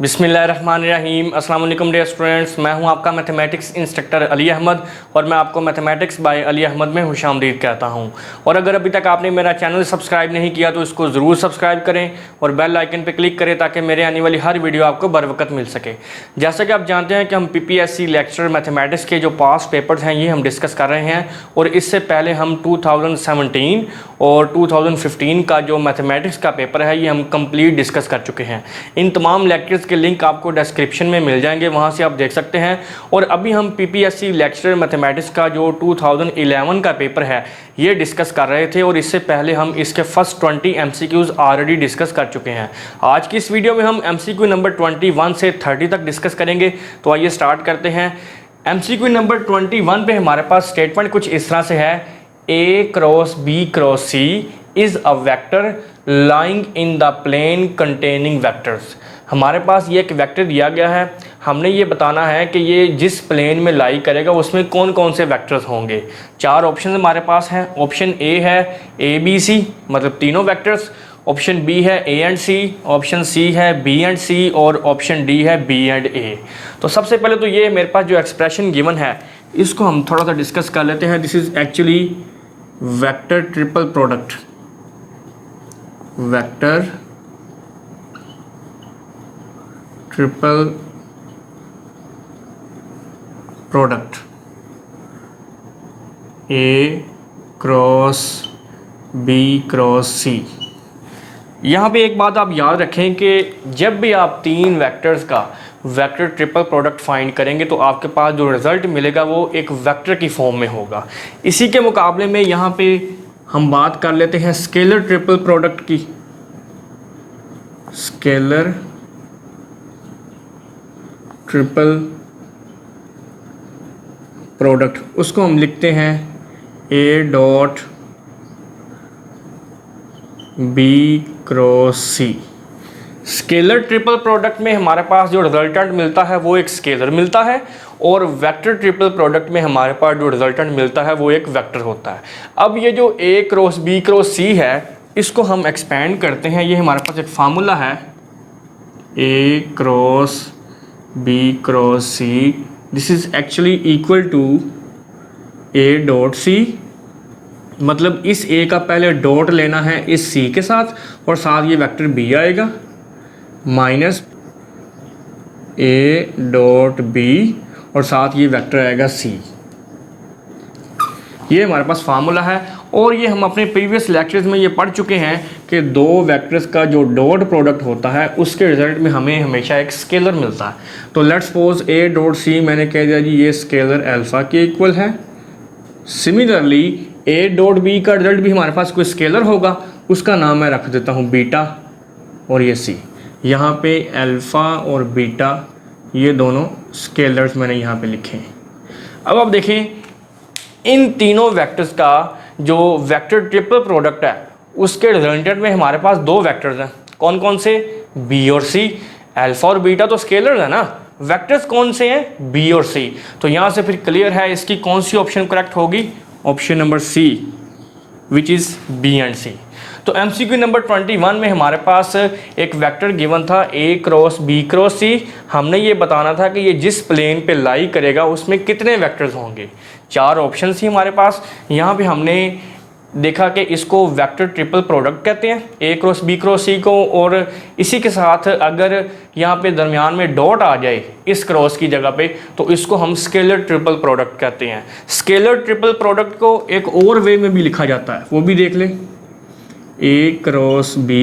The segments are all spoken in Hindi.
बिस्मिल्लाहिर्रहमानिर्रहीम। अस्सलाम वालेकुम डियर स्टूडेंट्स, मैं हूं आपका मैथमेटिक्स इंस्ट्रक्टर अली अहमद और मैं आपको मैथमेटिक्स बाय अली अहमद में खुशामदीद कहता हूं। और अगर अभी तक आपने मेरा चैनल सब्सक्राइब नहीं किया तो इसको ज़रूर सब्सक्राइब करें और बेल आइकन पर क्लिक करें ताकि मेरे आने वाली हर वीडियो आपको बर वक्त मिल सके। जैसा कि आप जानते हैं कि हम PPSC लेक्चर मैथमेटिक्स के जो पास पेपर्स हैं ये हम डिस्कस कर रहे हैं और इससे पहले हम 2017 और 2015 का जो मैथमेटिक्स का पेपर है ये हम कंप्लीट डिस्कस कर चुके हैं। इन तमाम लेक्चर्स के लिंक आपको डिस्क्रिप्शन में मिल जाएंगे, वहाँ से आप देख सकते हैं। और अभी हम PPSC लेक्चर मैथमेटिक्स का जो 2011 का पेपर है ये डिस्कस कर रहे थे और इससे पहले हम इसके फर्स्ट 20 MCQs ऑलरेडी डिस्कस कर चुके हैं। आज की इस वीडियो में हम MCQ नंबर 21 से 30 तक डिस्कस करेंगे। तो आइए स्टार्ट करते हैं। MCQ नंबर 21 पे हमारे पास स्टेटमेंट कुछ इस तरह से है, A cross B cross C is a vector lying in the plane containing vectors. हमारे पास ये एक वेक्टर दिया गया है, हमने ये बताना है कि ये जिस प्लेन में लाई करेगा उसमें कौन कौन से वेक्टर्स होंगे। चार ऑप्शन हमारे पास हैं। ऑप्शन ए है ABC मतलब तीनों वेक्टर्स, ऑप्शन बी है A and C, option C है B एंड C और ऑप्शन D है B एंड A। तो सबसे पहले तो ये मेरे पास जो एक्सप्रेशन गिवन है इसको हम थोड़ा सा डिस्कस कर लेते हैं। This is actually vector triple product, vector triple product A cross B cross C। यहाँ पे एक बात आप याद रखें कि जब भी आप तीन वेक्टर्स का वेक्टर ट्रिपल प्रोडक्ट फाइंड करेंगे तो आपके पास जो रिज़ल्ट मिलेगा वो एक वेक्टर की फॉर्म में होगा। इसी के मुकाबले में यहाँ पे हम बात कर लेते हैं स्केलर ट्रिपल प्रोडक्ट की। स्केलर ट्रिपल प्रोडक्ट, उसको हम लिखते हैं A dot B cross C। Scalar triple product में हमारे पास जो रिजल्टेंट मिलता है वो एक स्केलर मिलता है और वेक्टर ट्रिपल प्रोडक्ट में हमारे पास जो रिजल्टेंट मिलता है वो एक वेक्टर होता है। अब ये जो A cross B cross C है इसको हम एक्सपेंड करते हैं। ये हमारे पास एक फार्मूला है A cross B cross C, this is actually equal to A dot C। मतलब इस A का पहले डॉट लेना है इस C के साथ और साथ ये वेक्टर B आएगा माइनस A डॉट B और साथ ये वेक्टर आएगा C। ये हमारे पास फार्मूला है और ये हम अपने प्रीवियस लेक्चर्स में ये पढ़ चुके हैं कि दो वेक्टर्स का जो डॉट प्रोडक्ट होता है उसके रिजल्ट में हमें हमेशा एक स्केलर मिलता है। तो let's suppose A dot C मैंने कह दिया जी ये स्केलर अल्फ़ा के इक्वल है। सिमिलरली A डॉट B का रिजल्ट भी हमारे पास कोई स्केलर होगा, उसका नाम मैं रख देता हूँ बीटा और ये C। यहाँ पे अल्फ़ा और बीटा ये दोनों स्केलर्स मैंने यहाँ पे लिखे हैं। अब आप देखें इन तीनों वेक्टर्स का जो वेक्टर ट्रिपल प्रोडक्ट है उसके रिजल्टेंट में हमारे पास दो वेक्टर्स हैं। कौन कौन से? B और C। अल्फ़ा और बीटा तो स्केलर्स है ना, वेक्टर्स कौन से हैं? B और C। तो यहाँ से फिर क्लियर है इसकी कौन सी ऑप्शन करेक्ट होगी? Option number C which is B and C। तो MCQ नंबर 21 में हमारे पास एक वेक्टर गिवन था A cross B cross C। हमने ये बताना था कि ये जिस प्लेन पे लाई करेगा उसमें कितने वेक्टर्स होंगे। चार ऑप्शन थी हमारे पास। यहाँ पे हमने देखा कि इसको वेक्टर ट्रिपल प्रोडक्ट कहते हैं A cross B cross C को, और इसी के साथ अगर यहाँ पे दरमियान में डॉट आ जाए इस क्रॉस की जगह पे तो इसको हम स्केलर ट्रिपल प्रोडक्ट कहते हैं। स्केलर ट्रिपल प्रोडक्ट को एक और वे में भी लिखा जाता है, वो भी देख लें। A cross B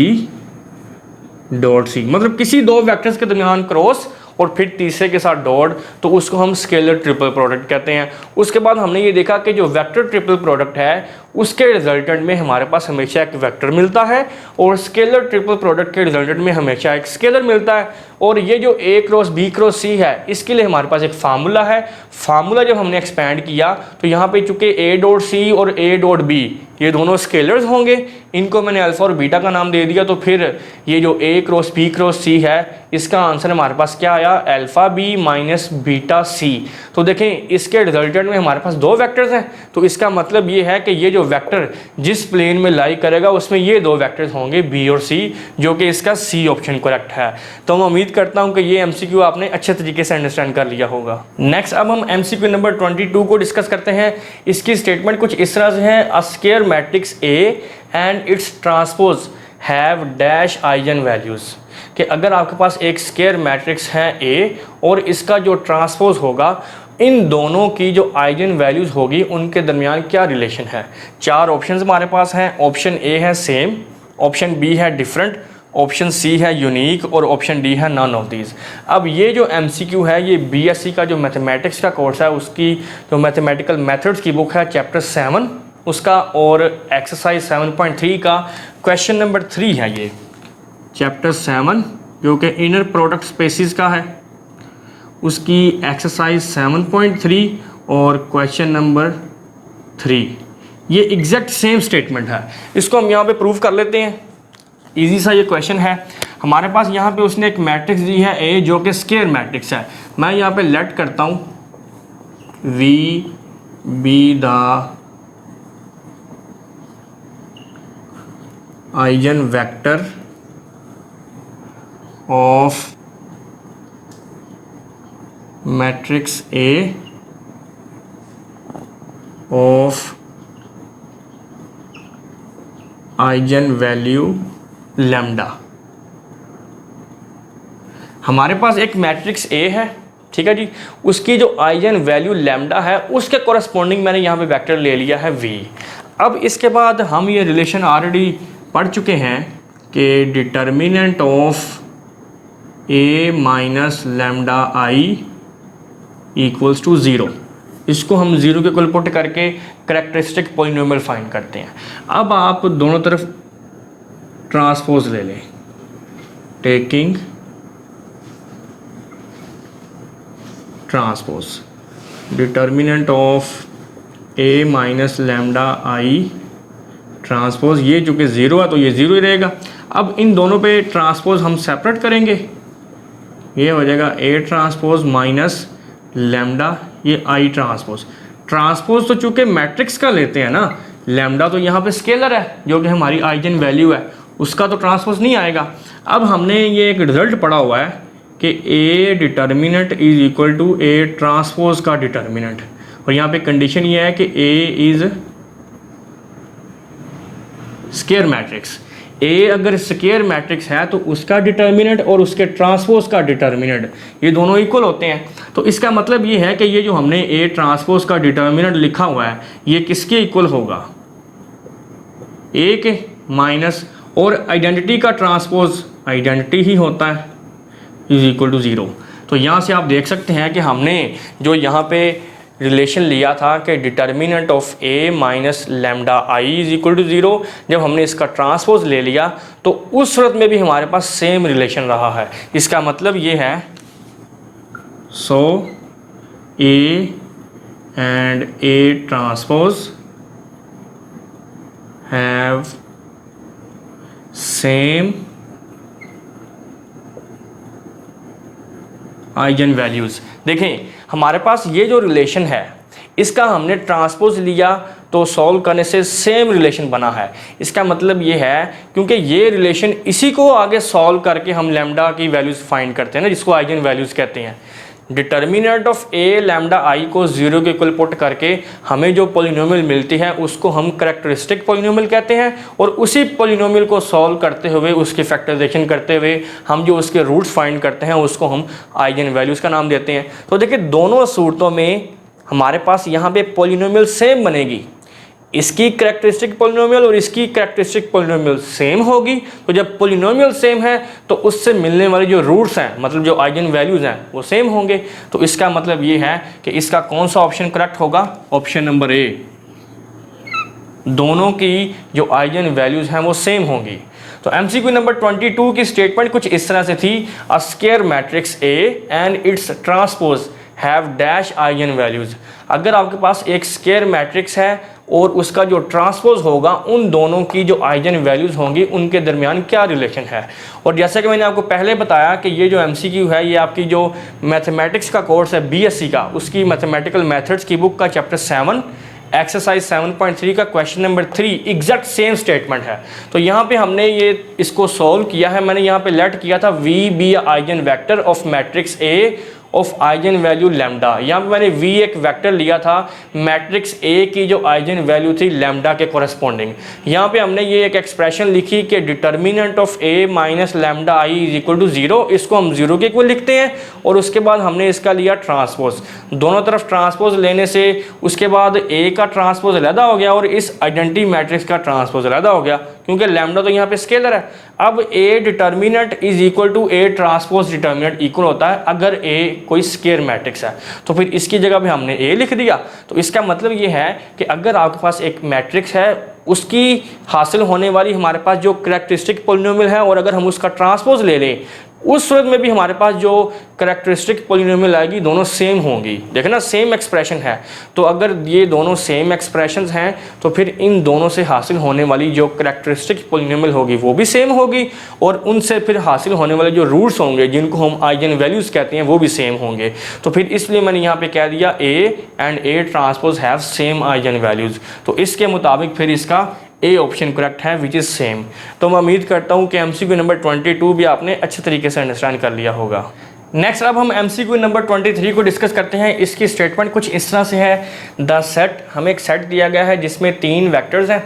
dot C मतलब किसी दो वेक्टर्स के दरमियान क्रॉस और फिर तीसरे के साथ डॉट, तो उसको हम स्केलर ट्रिपल प्रोडक्ट कहते हैं। उसके बाद हमने ये देखा कि जो वेक्टर ट्रिपल प्रोडक्ट है उसके रिजल्टेंट में हमारे पास हमेशा एक वेक्टर मिलता है और स्केलर ट्रिपल प्रोडक्ट के रिजल्टेंट में हमेशा एक स्केलर मिलता है। और ये जो A cross B cross C है इसके लिए हमारे पास एक फार्मूला है। फार्मूला जब हमने एक्सपेंड किया तो यहाँ पे चूँकि A डॉट C और A डॉट B ये दोनों स्केलर्स होंगे, इनको मैंने अल्फ़ा और बीटा का नाम दे दिया। तो फिर ये जो A cross B cross C है इसका आंसर हमारे पास क्या आया? Alpha B minus beta C। तो देखें इसके रिजल्टेंट में हमारे पास दो वेक्टर्स हैं, तो इसका मतलब ये है कि ये जो वेक्टर जिस प्लेन में लाई करेगा उसमें ये दो वेक्टर्स होंगे B और C, जो कि इसका C ऑप्शन करेक्ट है। तो हम उम्मीद उम्मीद करता हूँ कि ये MCQ आपने अच्छे तरीके से अंडरस्टैंड कर लिया होगा। नेक्स्ट अब हम MCQ नंबर 22 को डिस्कस करते हैं। इसकी स्टेटमेंट कुछ इस तरह से है, a square matrix A and it's transpose have dash eigen values, कि अगर आपके पास एक स्क्वायर मैट्रिक्स है A और इसका जो ट्रांसपोज होगा, इन दोनों की जो आइगन वैल्यूज़ होगी उनके दरमियान क्या रिलेशन है। 4 ऑप्शंस हमारे पास हैं। ऑप्शन A है सेम, ऑप्शन B है डिफरेंट, ऑप्शन C है यूनिक और ऑप्शन D है नन ऑफ दीज। अब ये जो MCQ है ये BSc का जो मैथमेटिक्स का कोर्स है उसकी जो मैथमेटिकल मेथड्स की बुक है चैप्टर 7 उसका, और एक्सरसाइज 7.3 का क्वेश्चन नंबर 3 है ये चैप्टर 7 जो कि इनर प्रोडक्ट स्पेसिस का है, उसकी एक्सरसाइज 7.3 और क्वेश्चन नंबर 3। ये एग्जैक्ट सेम स्टेटमेंट है। इसको हम यहाँ पे प्रूव कर लेते हैं। इजी सा ये क्वेश्चन है। हमारे पास यहाँ पे उसने एक मैट्रिक्स दी है A जो कि स्क्वायर मैट्रिक्स है। मैं यहाँ पे लेट करता हूँ V be the eigen vector of matrix A of eigen value lambda. हमारे पास एक मैट्रिक्स A है, ठीक है जी, उसकी जो आइगन वैल्यू लैम्डा है उसके कोरस्पॉन्डिंग मैंने यहाँ पे वेक्टर ले लिया है V। अब इसके बाद हम ये रिलेशन ऑलरेडी पढ़ चुके हैं कि determinant of A minus lambda I equals to 0। इसको हम 0 के इक्वल पुट करके करैक्टरिस्टिक पॉलिनोमियल फाइंड करते हैं। अब आप दोनों तरफ ट्रांसपोज ले लें, taking transpose determinant of A minus lambda I transpose, ये चूँकि 0 है तो ये 0 ही रहेगा। अब इन दोनों पे ट्रांसपोज हम सेपरेट करेंगे, ये हो जाएगा A ट्रांसपोज माइनस लैम्डा ये I ट्रांसपोज। ट्रांसपोज तो चूँकि मैट्रिक्स का लेते हैं ना, लैम्डा तो यहाँ पे स्केलर है जो कि हमारी आइगन वैल्यू है, उसका तो ट्रांसपोज नहीं आएगा। अब हमने ये एक रिजल्ट पढ़ा हुआ है कि A determinant is equal to A transpose का डिटर्मिनेंट, और यहाँ पे कंडीशन ये है कि A is square matrix. A अगर स्क्वायर मैट्रिक्स है तो उसका डिटर्मिनेंट और उसके ट्रांसपोज का डिटर्मिनेंट ये दोनों इक्वल होते हैं। तो इसका मतलब ये है कि ये जो हमने A ट्रांसपोज का डिटर्मिनेंट लिखा हुआ है ये किसके इक्वल होगा, A के माइनस, और आइडेंटिटी का ट्रांसपोज आइडेंटिटी ही होता है, इज इक्वल टू 0। तो यहाँ से आप देख सकते हैं कि हमने जो यहाँ पे रिलेशन लिया था कि determinant of A minus lambda I is equal to 0, जब हमने इसका ट्रांसपोज ले लिया तो उस सूरत में भी हमारे पास सेम रिलेशन रहा है। इसका मतलब ये है सो A and A transpose have same eigen values. देखें हमारे पास ये जो रिलेशन है इसका हमने ट्रांसपोज लिया तो सॉल्व करने से सेम रिलेशन बना है। इसका मतलब ये है क्योंकि ये रिलेशन इसी को आगे सॉल्व करके हम लैम्डा की वैल्यूज़ फाइंड करते हैं ना, जिसको आइगन वैल्यूज़ कहते हैं। Determinant of A lambda I को 0 के इक्वल पुट करके हमें जो पॉलिनोमियल मिलती है उसको हम करैक्टरिस्टिक पॉलिनोमियल कहते हैं, और उसी पॉलिनोमियल को सॉल्व करते हुए उसकी फैक्टराइजेशन करते हुए हम जो उसके रूट्स फाइंड करते हैं उसको हम आइगन वैल्यूज़ का नाम देते हैं। तो देखिए दोनों सूरतों में हमारे पास यहाँ पे पॉलिनोमियल सेम बनेगी, इसकी करैक्टरिस्टिक पॉलिनोमियल और इसकी करैक्टरिस्टिक पॉलिनोमियल सेम होगी। तो जब पॉलिनोमियल सेम है तो उससे मिलने वाले जो रूट्स हैं, मतलब जो आइगन वैल्यूज़ हैं वो सेम होंगे। तो इसका मतलब ये है कि इसका कौन सा ऑप्शन करेक्ट होगा, ऑप्शन नंबर A, दोनों की जो आइगन वैल्यूज़ हैं वो सेम होंगी। तो MCQ नंबर 22 की स्टेटमेंट कुछ इस तरह से थी, a square matrix A and it's transpose have dash eigen values. अगर आपके पास एक स्क्वायर मैट्रिक्स है और उसका जो ट्रांसपोज होगा उन दोनों की जो आइगन वैल्यूज़ होंगी उनके दरमियान क्या रिलेशन है। और जैसा कि मैंने आपको पहले बताया कि ये जो MCQ है ये आपकी जो मैथमेटिक्स का कोर्स है BSc का, उसकी मैथमेटिकल मेथड्स की बुक का चैप्टर 7 एक्सरसाइज 7.3 का question number 3 exact same statement है। तो यहाँ पे हमने ये इसको सॉल्व किया है। मैंने यहाँ पे लेट किया था V be eigen vector of matrix A of eigen value lambda. यहाँ पे मैंने v एक वेक्टर लिया था मैट्रिक्स A की जो आइगन वैल्यू थी लैम्डा के कोरस्पॉन्डिंग। यहाँ पे हमने ये एक एक्सप्रेशन लिखी कि determinant of A minus lambda I is equal to 0, इसको हम 0 के इक्वल लिखते हैं। और उसके बाद हमने इसका लिया ट्रांसपोज, दोनों तरफ ट्रांसपोज लेने से उसके बाद A का ट्रांसपोज अलहदा हो गया और इस आइडेंटिटी मैट्रिक्स का ट्रांसपोज अलहदा हो गया, क्योंकि लैम्डा तो यहाँ पे स्केलर है। अब A determinant is equal to A transpose determinant equal होता है अगर A कोई स्केयर मैट्रिक्स है। तो फिर इसकी जगह पे हमने A लिख दिया। तो इसका मतलब ये है कि अगर आपके पास एक मैट्रिक्स है, उसकी हासिल होने वाली हमारे पास जो करैक्टरिस्टिक पॉलिनोमियल है और अगर हम उसका ट्रांसपोज ले लें, उस सूरत में भी हमारे पास जो करैक्टरिस्टिक पॉलिनोमियल आएगी दोनों सेम होंगी। देखें ना, सेम एक्सप्रेशन है। तो अगर ये दोनों सेम एक्सप्रेशंस हैं तो फिर इन दोनों से हासिल होने वाली जो करैक्टरिस्टिक पॉलिनोमियल होगी वो भी सेम होगी और उनसे फिर हासिल होने वाले जो रूट्स होंगे जिनको हम आइगन वैल्यूज़ कहते हैं वो भी सेम होंगे। तो फिर इसलिए मैंने यहाँ पे कह दिया A and A transpose have same eigen values. तो इसके मुताबिक फिर इसका ए ऑप्शन करेक्ट है विच इज़ सेम। तो मैं उम्मीद करता हूँ कि MCQ नंबर 22 भी आपने अच्छे तरीके से अंडरस्टैंड कर लिया होगा। नेक्स्ट अब हम MCQ नंबर 23 को डिस्कस करते हैं। इसकी स्टेटमेंट कुछ इस तरह से है, द सेट, हमें एक सेट दिया गया है जिसमें 3 वेक्टर्स हैं।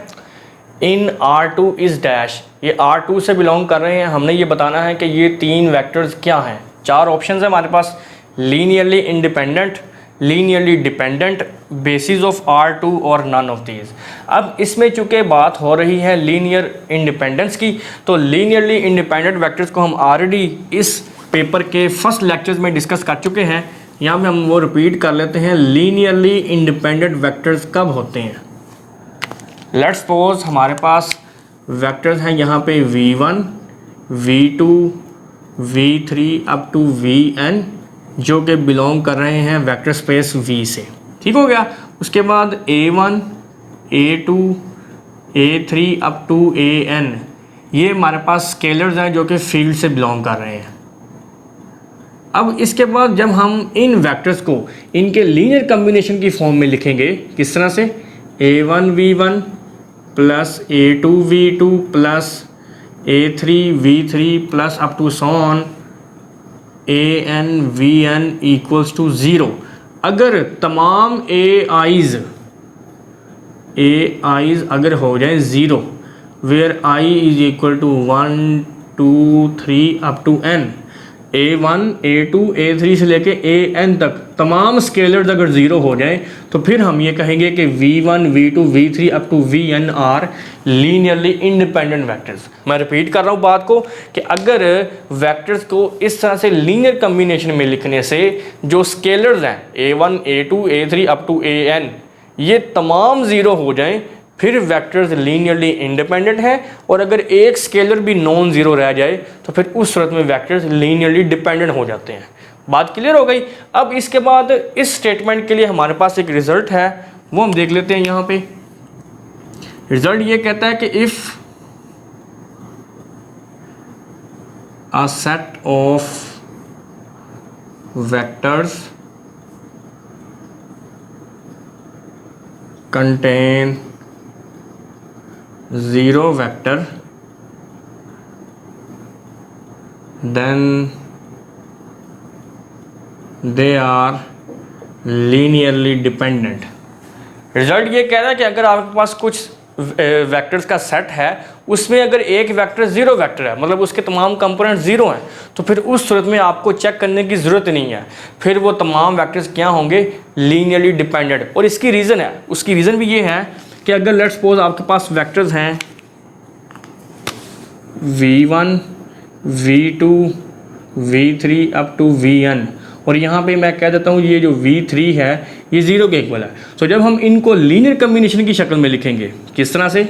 इन R2 इज़ डैश, ये R2 से बिलोंग कर रहे हैं। हमने ये बताना है कि ये 3 वेक्टर्स क्या हैं। 4 ऑप्शन है हमारे पास, linearly independent, linearly dependent, basis of R2 और नन ऑफ दीज। अब इसमें चूंकि बात हो रही है लीनियर इंडिपेंडेंस की, तो लीनियरली इंडिपेंडेंट वेक्टर्स को हम ऑलरेडी इस पेपर के फर्स्ट लेक्चर्स में डिस्कस कर चुके हैं। यहाँ पे हम वो रिपीट कर लेते हैं। लीनियरली इंडिपेंडेंट वेक्टर्स कब होते हैं? लेट्स सपोज हमारे पास वेक्टर्स हैं यहाँ पे v1, v2, v3 up to vn जो कि बिलोंग कर रहे हैं वेक्टर स्पेस V से। ठीक हो गया। उसके बाद A1, A2, A3 up to AN, ये हमारे पास स्केलर्स हैं जो कि फील्ड से बिलोंग कर रहे हैं। अब इसके बाद जब हम इन वेक्टर्स को इनके लीनियर कम्बिनेशन की फॉर्म में लिखेंगे, किस तरह से? A1 V1 plus A2 V2 plus A3 V3 plus up to so on AN VN equals to 0। अगर तमाम AI's अगर हो जाए 0, where I is equal to 1 2 3 up to N, A1 A2 A3 से लेके AN तक तमाम स्केलर्स अगर 0 हो जाए तो फिर हम ये कहेंगे कि V1 V2 V3 up to VN are linearly independent vectors. मैं रिपीट कर रहा हूँ बात को कि अगर वेक्टर्स को इस तरह से लीनियर कम्बिनेशन में लिखने से जो स्केलर्स हैं A1 A2 A3 up to AN ये तमाम 0 हो जाएं, फिर वेक्टर्स लीनियरली इंडिपेंडेंट हैं। और अगर एक स्केलर भी नॉन ज़ीरो रह जाए तो फिर उस सूरत में वेक्टर्स लीनियरली डिपेंडेंट हो जाते हैं। बात क्लियर हो गई। अब इसके बाद इस स्टेटमेंट के लिए हमारे पास एक रिजल्ट है, वो हम देख लेते हैं। यहाँ पे रिजल्ट ये कहता है कि if a set of vectors contain 0 vector then they are linearly dependent। Result ये कह रहा है कि अगर आपके पास कुछ वेक्टर्स का सेट है, उसमें अगर एक वेक्टर 0 वेक्टर है, मतलब उसके तमाम कंपोनेंट 0 हैं, तो फिर उस सूरत में आपको चेक करने की ज़रूरत नहीं है। फिर वो तमाम वेक्टर्स क्या होंगे? Linearly dependent. और इसकी रीज़न है, उसकी रीज़न भी ये है कि अगर लेट्स सपोज आपके पास वेक्टर्स हैं v1 v2 v3 up to vn, और यहाँ पे मैं कह देता हूँ ये जो v3 है ये 0 के इक्वल है। तो जब हम इनको लीनियर कम्बिनेशन की शक्ल में लिखेंगे, किस तरह से?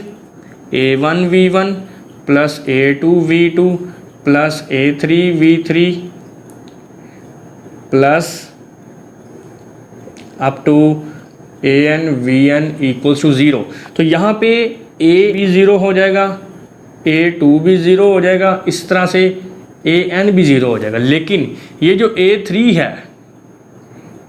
a1 v1 plus a2 v2 plus a3 v3 plus up to an vn equals to 0। तो यहाँ पे a भी 0 हो जाएगा, a2 भी 0 हो जाएगा, इस तरह से an भी 0 हो जाएगा। लेकिन ये जो a3 है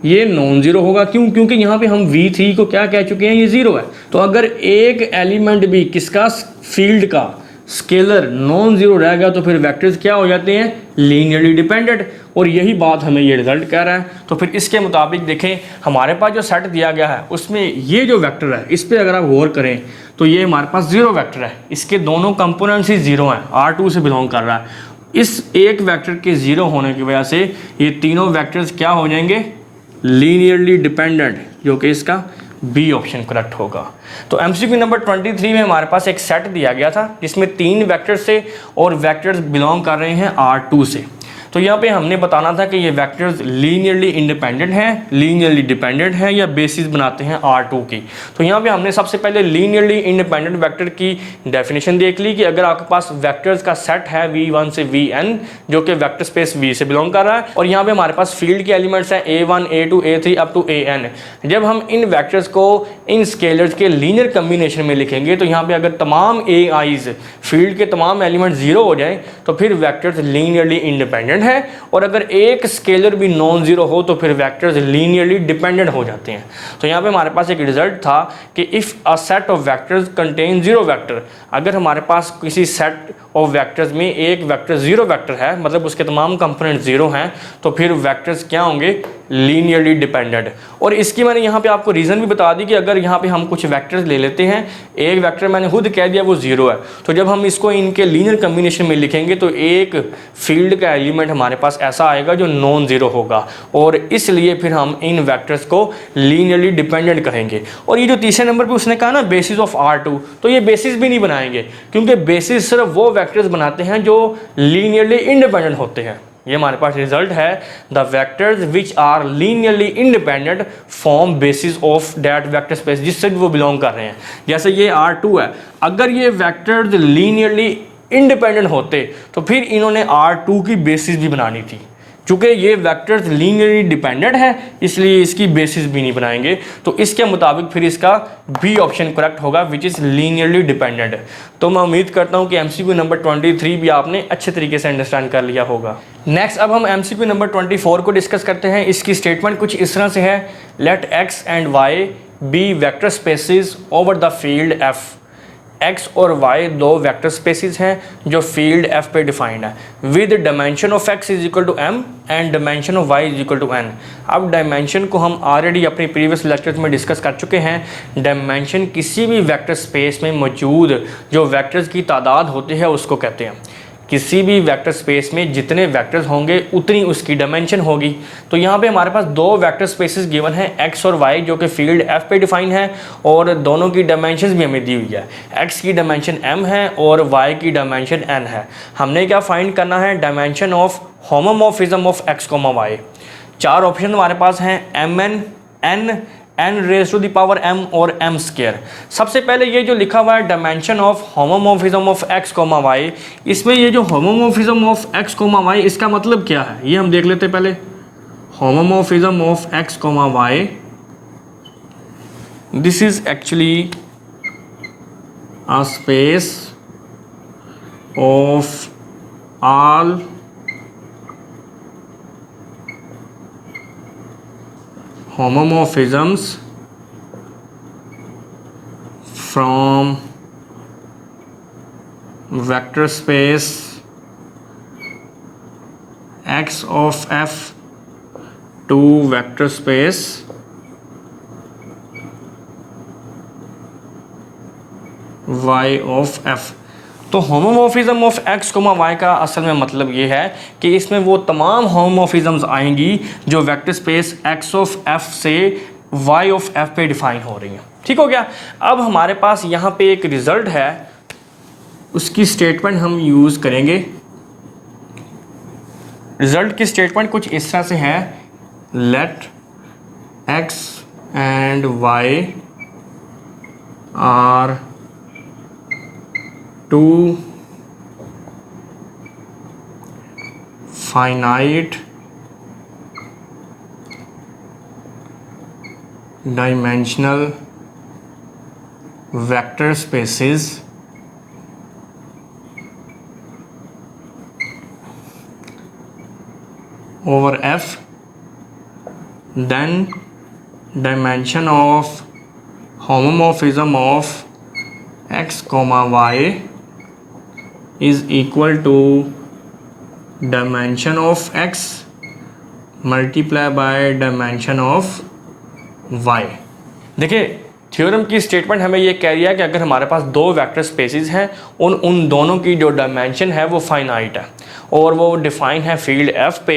ये नॉन ज़ीरो होगा। क्यों? क्योंकि यहाँ पे हम V3 को क्या कह चुके हैं, ये ज़ीरो है। तो अगर एक एलिमेंट भी किसका, फील्ड का, स्केलर नॉन ज़ीरो रह गया तो फिर वेक्टर्स क्या हो जाते हैं, लीनियरली डिपेंडेंट। और यही बात हमें ये रिजल्ट कह रहा है। तो फिर इसके मुताबिक देखें, हमारे पास जो सेट दिया गया है उसमें ये जो वेक्टर है इस पर अगर आप गौर करें तो ये हमारे पास ज़ीरो वेक्टर है, इसके दोनों कंपोनेंट्स ही ज़ीरो हैं, R2 से बिलोंग कर रहा है। इस एक वेक्टर के ज़ीरो होने की वजह से ये तीनों वेक्टर्स क्या हो जाएंगे, लीनियरली डिपेंडेंट, जो कि इसका बी ऑप्शन करेक्ट होगा। तो एमसीक्यू नंबर 23 में हमारे पास एक सेट दिया गया था जिसमें 3 वेक्टर्स थे और वेक्टर्स बिलोंग कर रहे हैं R2 से। तो यहाँ पे हमने बताना था कि ये वेक्टर्स लीनियरली इंडिपेंडेंट हैं, लीनियरली डिपेंडेंट हैं या बेसिस बनाते हैं R2 की। तो यहाँ पे हमने सबसे पहले लीनियरली इंडिपेंडेंट वेक्टर की डेफिनेशन देख ली कि अगर आपके पास वेक्टर्स का सेट है V1 से Vn जो कि वेक्टर स्पेस V से बिलोंग कर रहा है और यहाँ पे हमारे पास फील्ड के एलिमेंट्स हैं A1 A2 A3 up to AN। जब हम इन वेक्टर्स को इन स्केलर्स के लीनियर कम्बिनेशन में लिखेंगे तो यहाँ पे अगर तमाम AIs फील्ड के तमाम एलिमेंट जीरो हो जाएं तो फिर वेक्टर्स लीनियरली इंडिपेंडेंट है। और अगर एक स्केलर भी नॉन जीरो हो तो फिर वेक्टर्स लीनियरली डिपेंडेंट हो जाते हैं। तो यहाँ पे हमारे पास एक रिजल्ट था कि if a set of vectors contain zero vector, अगर हमारे पास किसी सेट ऑफ वेक्टर्स में एक वेक्टर जीरो वेक्टर है, मतलब उसके तमाम कंपोनेंट जीरो हैं, तो फिर वेक्टर्स क्या होंगे, लीनियरली डिपेंडेंट। और इसकी मैंने यहाँ पे आपको रीज़न भी बता दी कि अगर यहाँ पे हम कुछ वेक्टर्स ले लेते हैं, एक वेक्टर मैंने खुद कह दिया वो जीरो है, तो जब हम इसको इनके लीनियर कम्बिनेशन में लिखेंगे तो एक फील्ड का एलिमेंट हमारे पास ऐसा आएगा जो नॉन जीरो होगा और इसलिए फिर हम इन वेक्टर्स को लीनियरली डिपेंडेंट कहेंगे। और ये जो तीसरे नंबर पे उसने कहा ना बेसिस ऑफ R2, तो ये बेसिस भी नहीं बनाएंगे क्योंकि बेसिस सिर्फ वो वेक्टर्स बनाते हैं जो लीनियरली इंडिपेंडेंट होते हैं। ये हमारे पास रिजल्ट है, the vectors which are linearly independent form basis of that vector space जिससे वो बिलोंग कर रहे हैं। जैसे ये R2 है, अगर ये वेक्टर्स लीनियरली इंडिपेंडेंट होते तो फिर इन्होंने R2 की बेसिस भी बनानी थी। चूँकि ये वेक्टर्स लीनियरली डिपेंडेंट है इसलिए इसकी बेसिस भी नहीं बनाएंगे। तो इसके मुताबिक फिर इसका बी ऑप्शन करेक्ट होगा विच इज़ लीनियरली डिपेंडेंट। तो मैं उम्मीद करता हूँ कि एमसीक्यू नंबर 23 भी आपने अच्छे तरीके से अंडरस्टैंड कर लिया होगा। नेक्स्ट अब हम एमसीक्यू नंबर 24 को डिस्कस करते हैं। इसकी स्टेटमेंट कुछ इस तरह से है, let X and Y be vector spaces over the field F. X और वाई दो वेक्टर स्पेसिस हैं जो फील्ड एफ पे डिफाइंड है, with dimension of X is equal to M and dimension of Y is equal to N. अब डायमेंशन को हम ऑलरेडी अपने प्रीवियस लेक्चर्स में डिस्कस कर चुके हैं। डायमेंशन किसी भी वेक्टर स्पेस में मौजूद जो वेक्टर्स की तादाद होती है उसको कहते हैं। किसी भी वेक्टर स्पेस में जितने वेक्टर्स होंगे उतनी उसकी डायमेंशन होगी। तो यहाँ पे हमारे पास दो वेक्टर स्पेसेस गिवन हैं एक्स और वाई जो कि फील्ड एफ पे डिफाइन है और दोनों की डायमेंशंस भी हमें दी हुई है। एक्स की डायमेंशन m है और वाई की डायमेंशन n है। हमने क्या फाइंड करना है, dimension of homomorphism of X comma Y. चार ऑप्शन हमारे पास हैं, mn, n, n raise to the power m और m स्क्वायर। सबसे पहले ये जो लिखा हुआ है dimension of homomorphism of x comma y, इसमें ये जो homomorphism of x comma y इसका मतलब क्या है ये हम देख लेते हैं पहले। Homomorphism of x comma y, this is actually a space of all homomorphisms from vector space x of f to vector space y of f। तो homomorphism of X comma Y का असल में मतलब ये है कि इसमें वो तमाम होमोमॉर्फिज्म्स आएंगी जो vector space x of F से वाई ऑफ एफ पे डिफाइन हो रही हैं। ठीक हो गया। अब हमारे पास यहाँ पे एक रिजल्ट है, उसकी स्टेटमेंट हम यूज़ करेंगे। रिजल्ट की स्टेटमेंट कुछ इस तरह से है, let X and Y are two finite dimensional vector spaces over F then dimension of homomorphism of x comma y is equal to dimension of x multiply by dimension of y। देखिए थ्योरम की स्टेटमेंट हमें ये कह रही है कि अगर हमारे पास दो वेक्टर स्पेसेस हैं उन दोनों की जो डायमेंशन है वो फाइनाइट है और वो डिफाइन है फील्ड f पे,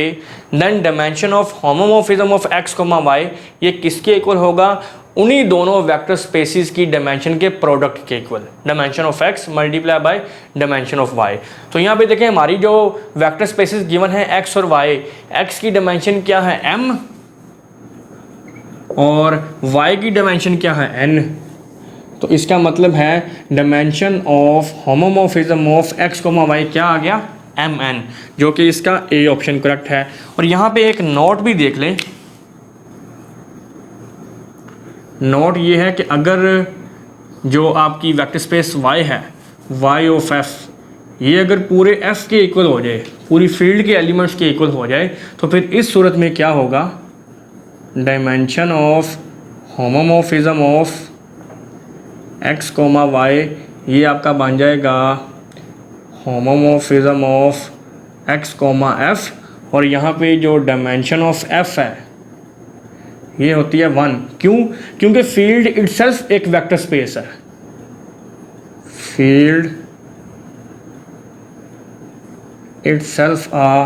then dimension of homomorphism of x comma y ये किसके इक्वल होगा, उन्हीं दोनों वेक्टर स्पेसिस की डायमेंशन के प्रोडक्ट के equal, dimension of x multiply by dimension of y। तो यहाँ पे देखें हमारी जो वेक्टर स्पेसिस गिवन है x और y, x की डायमेंशन क्या है m और y की डायमेंशन क्या है n। तो इसका मतलब है dimension of homomorphism of x comma y क्या आ गया, mn, जो कि इसका ए ऑप्शन करेक्ट है। और यहाँ पे एक नोट भी देख लें, नोट ये है कि अगर जो आपकी वेक्टर स्पेस y है, y ऑफ f, ये अगर पूरे f के इक्वल हो जाए, पूरी फील्ड के एलिमेंट्स के इक्वल हो जाए, तो फिर इस सूरत में क्या होगा, dimension of homomorphism of x comma y ये आपका बन जाएगा homomorphism of x comma f, और यहाँ पे जो डायमेंशन ऑफ f है ये होती है 1। क्यों, क्योंकि फील्ड इटसेल्फ एक वेक्टर स्पेस है, field itself a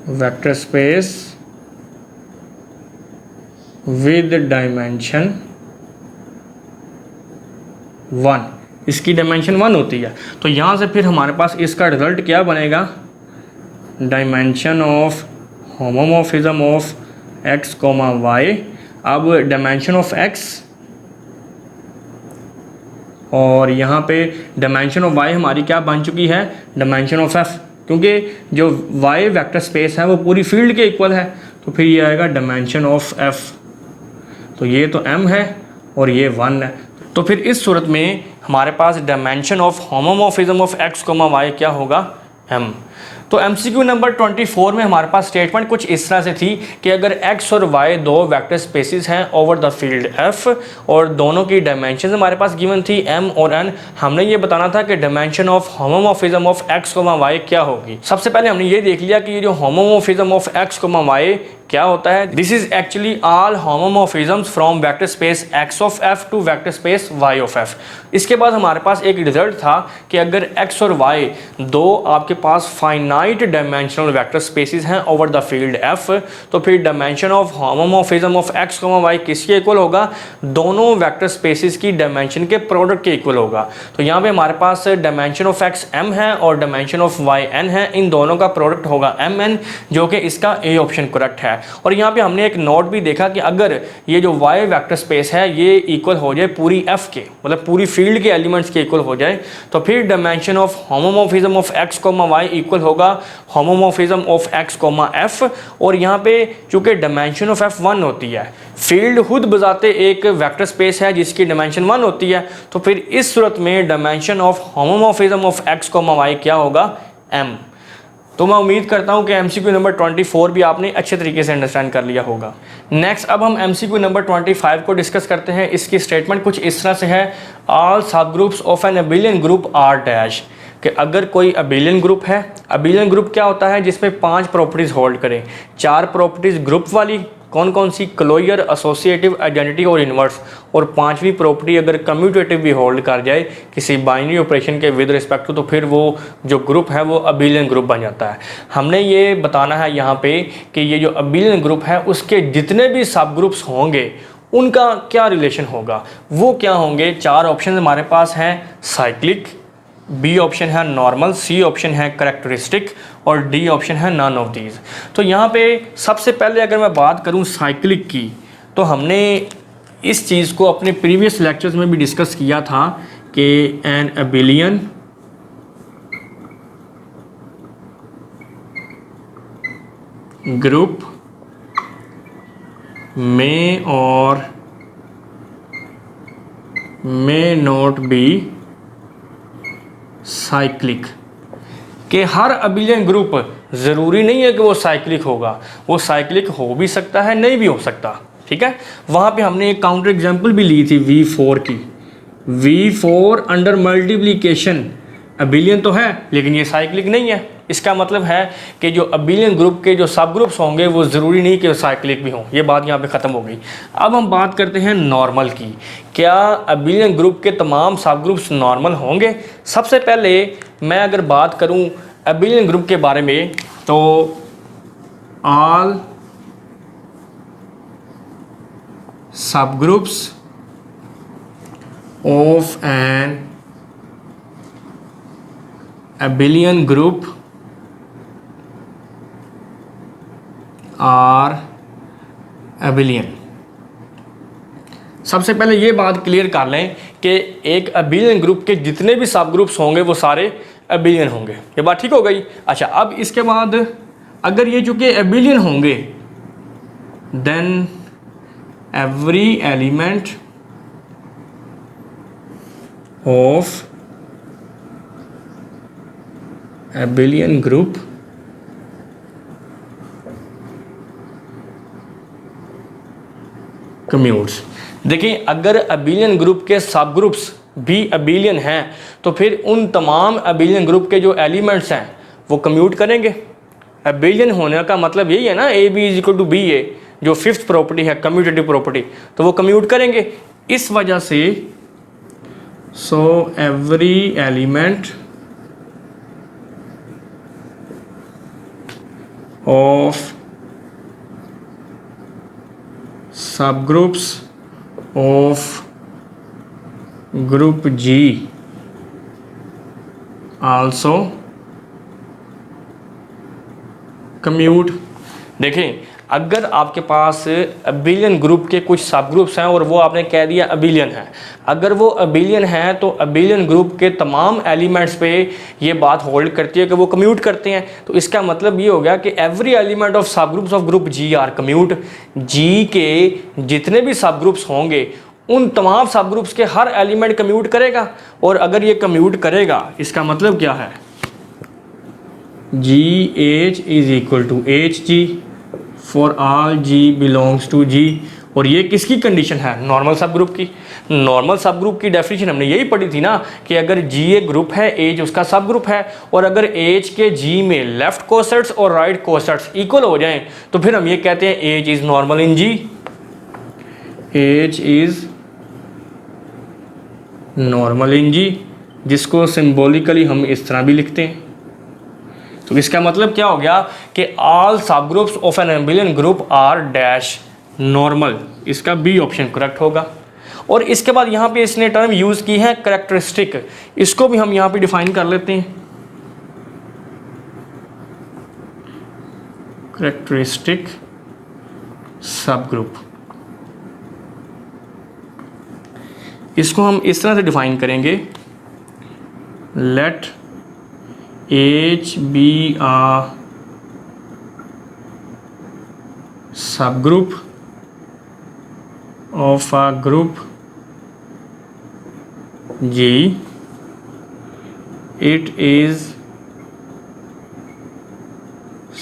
vector space with dimension 1, इसकी डायमेंशन 1 होती है। तो यहाँ से फिर हमारे पास इसका रिजल्ट क्या बनेगा, dimension of homomorphism of x comma y। अब डायमेंशन ऑफ x और यहाँ पे डायमेंशन ऑफ y हमारी क्या बन चुकी है, डायमेंशन ऑफ f, क्योंकि जो y वेक्टर स्पेस है वो पूरी फील्ड के इक्वल है, तो फिर ये आएगा डायमेंशन ऑफ f। तो ये तो m है और ये 1 है, तो फिर इस सूरत में हमारे पास dimension of homomorphism of x comma y क्या होगा, m। तो MCQ नंबर 24 में हमारे पास स्टेटमेंट कुछ इस तरह से थी कि अगर x और y दो वेक्टर स्पेसिस हैं ओवर द फील्ड f और दोनों की डायमेंशन हमारे पास गिवन थी m और n, हमने ये बताना था कि dimension of homomorphism of x comma y क्या होगी। सबसे पहले हमने ये देख लिया कि ये जो homomorphism of x comma y क्या होता है, this is actually all homomorphisms from vector space x of f to vector space y of f। इसके बाद हमारे पास एक रिजल्ट था कि अगर x और y दो आपके पास फाइनाइट डायमेंशनल वेक्टर स्पेसिस हैं ओवर द फील्ड f, तो फिर dimension of homomorphism of x comma y किसके इक्वल होगा, दोनों वेक्टर स्पेसिस की डायमेंशन के प्रोडक्ट के इक्वल होगा। तो यहाँ पे हमारे पास डायमेंशन ऑफ x m है और डायमेंशन ऑफ y n है, इन दोनों का प्रोडक्ट होगा mn, जो कि इसका ए ऑप्शन करेक्ट है। और यहाँ पे हमने एक नोट भी देखा कि अगर ये जो y वेक्टर स्पेस है ये इक्वल हो जाए पूरी f के, मतलब पूरी फील्ड के एलिमेंट्स के इक्वल हो जाए, तो फिर dimension of homomorphism of x comma y इक्वल होगा homomorphism of x comma f। और यहाँ पे चूंकि डायमेंशन ऑफ f 1 होती है, फील्ड खुद बजाते एक वेक्टर स्पेस है जिसकी डायमेंशन 1 होती है, तो फिर इस सूरत में dimension of homomorphism of x comma y क्या होगा, m। तो मैं उम्मीद करता हूं कि MCQ नंबर 24 भी आपने अच्छे तरीके से अंडरस्टैंड कर लिया होगा। नेक्स्ट अब हम MCQ नंबर 25 को डिस्कस करते हैं। इसकी स्टेटमेंट कुछ इस तरह से है, all subgroups of an abelian group are dash, कि अगर कोई अबिलियन ग्रुप है, अबिलियन ग्रुप क्या होता है, जिसमें 5 प्रॉपर्टीज़ होल्ड करें, 4 प्रॉपर्टीज़ ग्रुप वाली, कौन कौन सी, क्लोजर, एसोसिएटिव, आइडेंटिटी और इन्वर्स, और 5वीं प्रॉपर्टी अगर कम्यूटेटिव भी होल्ड कर जाए किसी बाइनरी ऑपरेशन के विद रिस्पेक्ट टू, तो फिर वो जो ग्रुप है वो अबिलियन ग्रुप बन जाता है। हमने ये बताना है यहाँ पे कि ये जो अबिलियन ग्रुप है उसके जितने भी सब ग्रुप्स होंगे उनका क्या रिलेशन होगा, वो क्या होंगे। 4 ऑप्शन हमारे पास हैं, साइक्लिक, बी ऑप्शन है नॉर्मल, सी ऑप्शन है करेक्टरिस्टिक और डी ऑप्शन है नन ऑफ दीज। तो यहाँ पे सबसे पहले अगर मैं बात करूँ साइक्लिक की, तो हमने इस चीज़ को अपने प्रीवियस लेक्चर्स में भी डिस्कस किया था कि एन अबिलियन ग्रुप में और मे नॉट बी साइक्लिक, के हर अबिलियन ग्रुप ज़रूरी नहीं है कि वो साइक्लिक होगा, वो साइक्लिक हो भी सकता है, नहीं भी हो सकता। ठीक है, वहाँ पे हमने एक काउंटर एग्जांपल भी ली थी V4 की। V4 अंडर मल्टीप्लिकेशन अबिलियन तो है लेकिन ये साइक्लिक नहीं है। इसका मतलब है कि जो अबिलियन ग्रुप के जो सब ग्रुप्स होंगे वो ज़रूरी नहीं कि साइक्लिक भी हों। ये बात यहाँ पे ख़त्म हो गई। अब हम बात करते हैं नॉर्मल की। क्या अबिलियन ग्रुप के तमाम सब ग्रुप्स नॉर्मल होंगे? सबसे पहले मैं अगर बात करूँ अबिलियन ग्रुप के बारे में तो all subgroups of an abelian group are abelian। सबसे पहले ये बात क्लियर कर लें कि एक अबिलियन ग्रुप के जितने भी सब ग्रुप्स होंगे वो सारे अबिलियन होंगे। ये बात ठीक हो गई। अच्छा, अब इसके बाद अगर ये चूंकि अबिलियन होंगे then every element of abelian group commutes। देखिए, अगर अबिलियन ग्रुप के सब ग्रुप्स भी अबिलियन हैं तो फिर उन तमाम अबिलियन ग्रुप के जो एलिमेंट्स हैं वो कम्यूट करेंगे। अबिलियन होने का मतलब यही है ना, A B is equal to B A, जो फिफ्थ प्रॉपर्टी है कम्यूटेटिव प्रॉपर्टी, तो वो कम्यूट करेंगे। इस वजह से so every element of subgroups of group G also commute. देखें, अगर आपके पास अबिलियन ग्रुप के कुछ सब ग्रुप्स हैं और वो आपने कह दिया अबिलियन है, अगर वो अबिलियन है तो अबिलियन ग्रुप के तमाम एलिमेंट्स पे ये बात होल्ड करती है कि वो कम्यूट करते हैं। तो इसका मतलब ये हो गया कि every element of subgroups of group G are commute. G के जितने भी सब ग्रुप्स होंगे उन तमाम सब ग्रुप्स के हर एलिमेंट कम्यूट करेगा। और अगर ये कम्यूट करेगा इसका मतलब क्या है, G H is equal to H G for all G belongs to G. और ये किसकी कंडीशन है, नॉर्मल सब ग्रुप की। नॉर्मल सब ग्रुप की डेफिनेशन हमने यही पढ़ी थी ना कि अगर जी एक ग्रुप है, एज उसका सब ग्रुप है, और अगर एज के जी में लेफ्ट कोसेट्स और राइट कोसेट्स इक्वल हो जाएं तो फिर हम ये कहते हैं H is normal in G. H is normal in G, जिसको सिंबॉलिकली हम इस तरह भी लिखते हैं। तो इसका मतलब क्या हो गया कि all subgroups of an abelian group are dash normal. इसका बी ऑप्शन करेक्ट होगा। और इसके बाद यहाँ पे इसने टर्म यूज की है करेक्टरिस्टिक, इसको भी हम यहाँ पे डिफाइन कर लेते हैं। करेक्टरिस्टिक सब ग्रुप, इसको हम इस तरह से डिफाइन करेंगे, late H be a subgroup of a group G. It is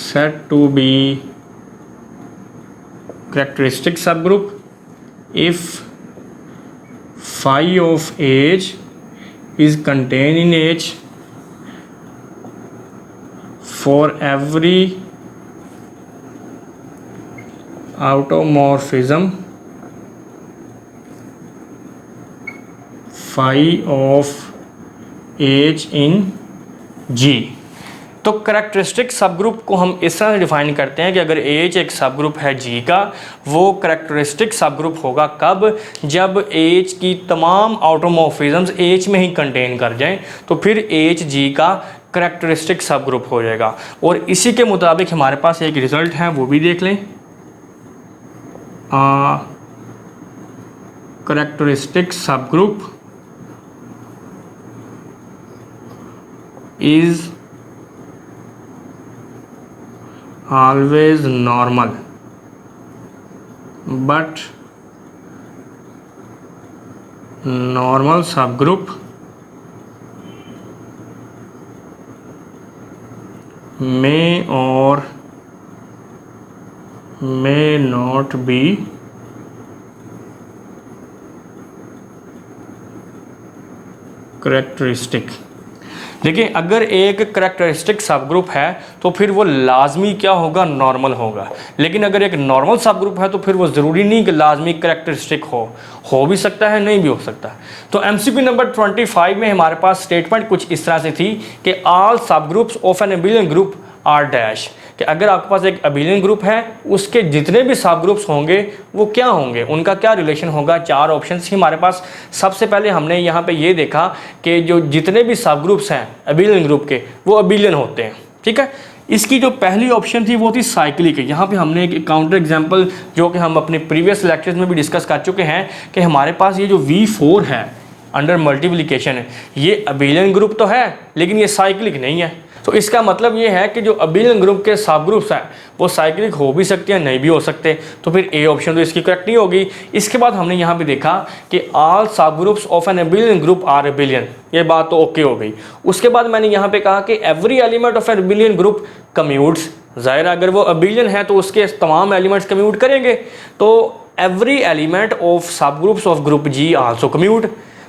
said to be characteristic subgroup if phi of H is contained in H for every automorphism phi of H in G। तो करेक्टरिस्टिक सब ग्रुप को हम इस तरह से डिफाइन करते हैं कि अगर H एक सब ग्रुप है G का, वो करेक्टरिस्टिक सब ग्रुप होगा कब, जब H की तमाम ऑटोमॉर्फिज्म्स H में ही कंटेन कर जाएं, तो फिर H G का करेक्टरिस्टिक सब ग्रुप हो जाएगा। और इसी के मुताबिक हमारे पास एक रिजल्ट है, वो भी देख लें। करेक्टरिस्टिक सब group is always normal but normal subgroup may or may not be characteristic। देखिए, अगर एक करेक्टरिस्टिक सब ग्रुप है तो फिर वो लाजमी क्या होगा, नॉर्मल होगा। लेकिन अगर एक नॉर्मल सब ग्रुप है तो फिर वो ज़रूरी नहीं कि लाजमी करेक्टरिस्टिक हो भी सकता है, नहीं भी हो सकता। तो MCQ नंबर 25 में हमारे पास स्टेटमेंट कुछ इस तरह से थी कि all subgroups of an abelian group are dash, कि अगर आपके पास एक अबिलियन ग्रुप है उसके जितने भी सब ग्रुप्स होंगे वो क्या होंगे, उनका क्या रिलेशन होगा। 4 ऑप्शंस ही हमारे पास। सबसे पहले हमने यहाँ पे ये देखा कि जो जितने भी सब ग्रुप्स हैं अबिलियन ग्रुप के वो अबिलियन होते हैं, ठीक है। इसकी जो पहली ऑप्शन थी वो थी साइक्लिक। यहाँ पे हमने एक काउंटर एग्जाम्पल जो कि हम अपने प्रीवियस लेक्चर्स में भी डिस्कस कर चुके हैं कि हमारे पास ये जो V4 है अंडर मल्टीप्लिकेशन है, ये अबिलियन ग्रुप तो है लेकिन ये साइक्लिक नहीं है। तो इसका मतलब ये है कि जो अबिलियन ग्रुप के सब ग्रुप्स हैं वो साइक्लिक हो भी सकते हैं, नहीं भी हो सकते। तो फिर ए ऑप्शन तो इसकी करेक्ट नहीं होगी। इसके बाद हमने यहाँ पे देखा कि all subgroups of an abelian group are abelian, ये बात तो ओके हो गई। उसके बाद मैंने यहाँ पे कहा कि every element of an abelian group commutes. ज़ाहिर अगर वो अबिलियन है तो उसके तमाम एलिमेंट्स कम्यूट करेंगे। तो every element of subgroups of group G also commute.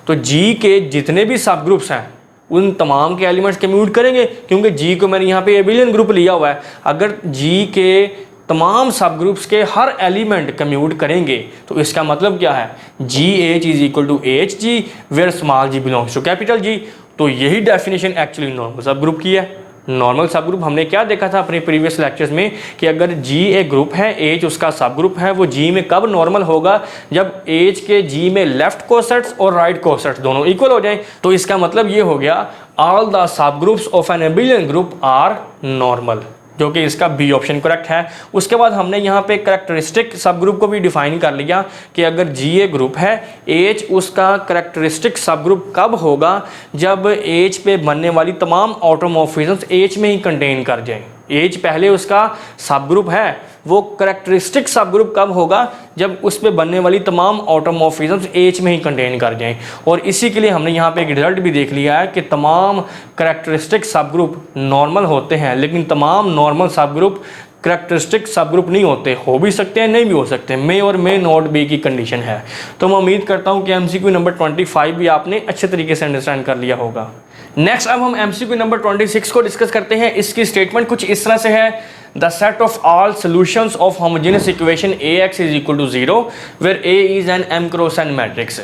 तो जी के जितने भी सब ग्रुप्स हैं उन तमाम के एलिमेंट्स कम्यूट करेंगे, क्योंकि जी को मैंने यहाँ पे अबिलियन ग्रुप लिया हुआ है। अगर जी के तमाम सब ग्रुप्स के हर एलिमेंट कम्यूट करेंगे तो इसका मतलब क्या है, G H is equal to H G where small G belongs to capital G. तो यही definition actually normal subgroup की है। नॉर्मल सब ग्रुप हमने क्या देखा था अपने प्रीवियस लेक्चर्स में कि अगर जी एक ग्रुप है, एच उसका सब ग्रुप है, वो जी में कब नॉर्मल होगा, जब एच के जी में लेफ्ट कोसेट्स और राइट कोसेट्स दोनों इक्वल हो जाएं। तो इसका मतलब ये हो गया all the subgroups of an abelian group are normal, जो कि इसका बी ऑप्शन करेक्ट है। उसके बाद हमने यहाँ पे करेक्टरिस्टिक सब ग्रुप को भी डिफाइन कर लिया कि अगर जी ए ग्रुप है, एच उसका करेक्टरिस्टिक सब ग्रुप कब होगा, जब एच पे बनने वाली तमाम ऑटोमॉर्फिज्म्स एच में ही कंटेन कर जाएं। एच पहले उसका सब ग्रुप है, वो करेक्टरिस्टिक सब ग्रुप कब होगा, जब उस पे बनने वाली तमाम ऑटोमॉर्फिज्म्स एच में ही कंटेन कर जाएं। और इसी के लिए हमने यहाँ पे एक रिजल्ट भी देख लिया है कि तमाम करेक्टरिस्टिक सब ग्रुप नॉर्मल होते हैं, लेकिन तमाम नॉर्मल सब ग्रुप करेक्टरिस्टिक सब ग्रुप नहीं होते। हो भी सकते हैं, नहीं भी हो सकते। मे और मे नॉट बी की कंडीशन है। तो मैं उम्मीद करता हूँ कि MCQ नंबर 25 भी आपने अच्छे तरीके से अंडरस्टैंड कर लिया होगा। नेक्स्ट अब हम MCQ नंबर 26 को डिस्कस करते हैं। इसकी स्टेटमेंट कुछ इस तरह से है, the set of all solutions of homogeneous equation AX is equal to 0 where A is an M cross N matrix.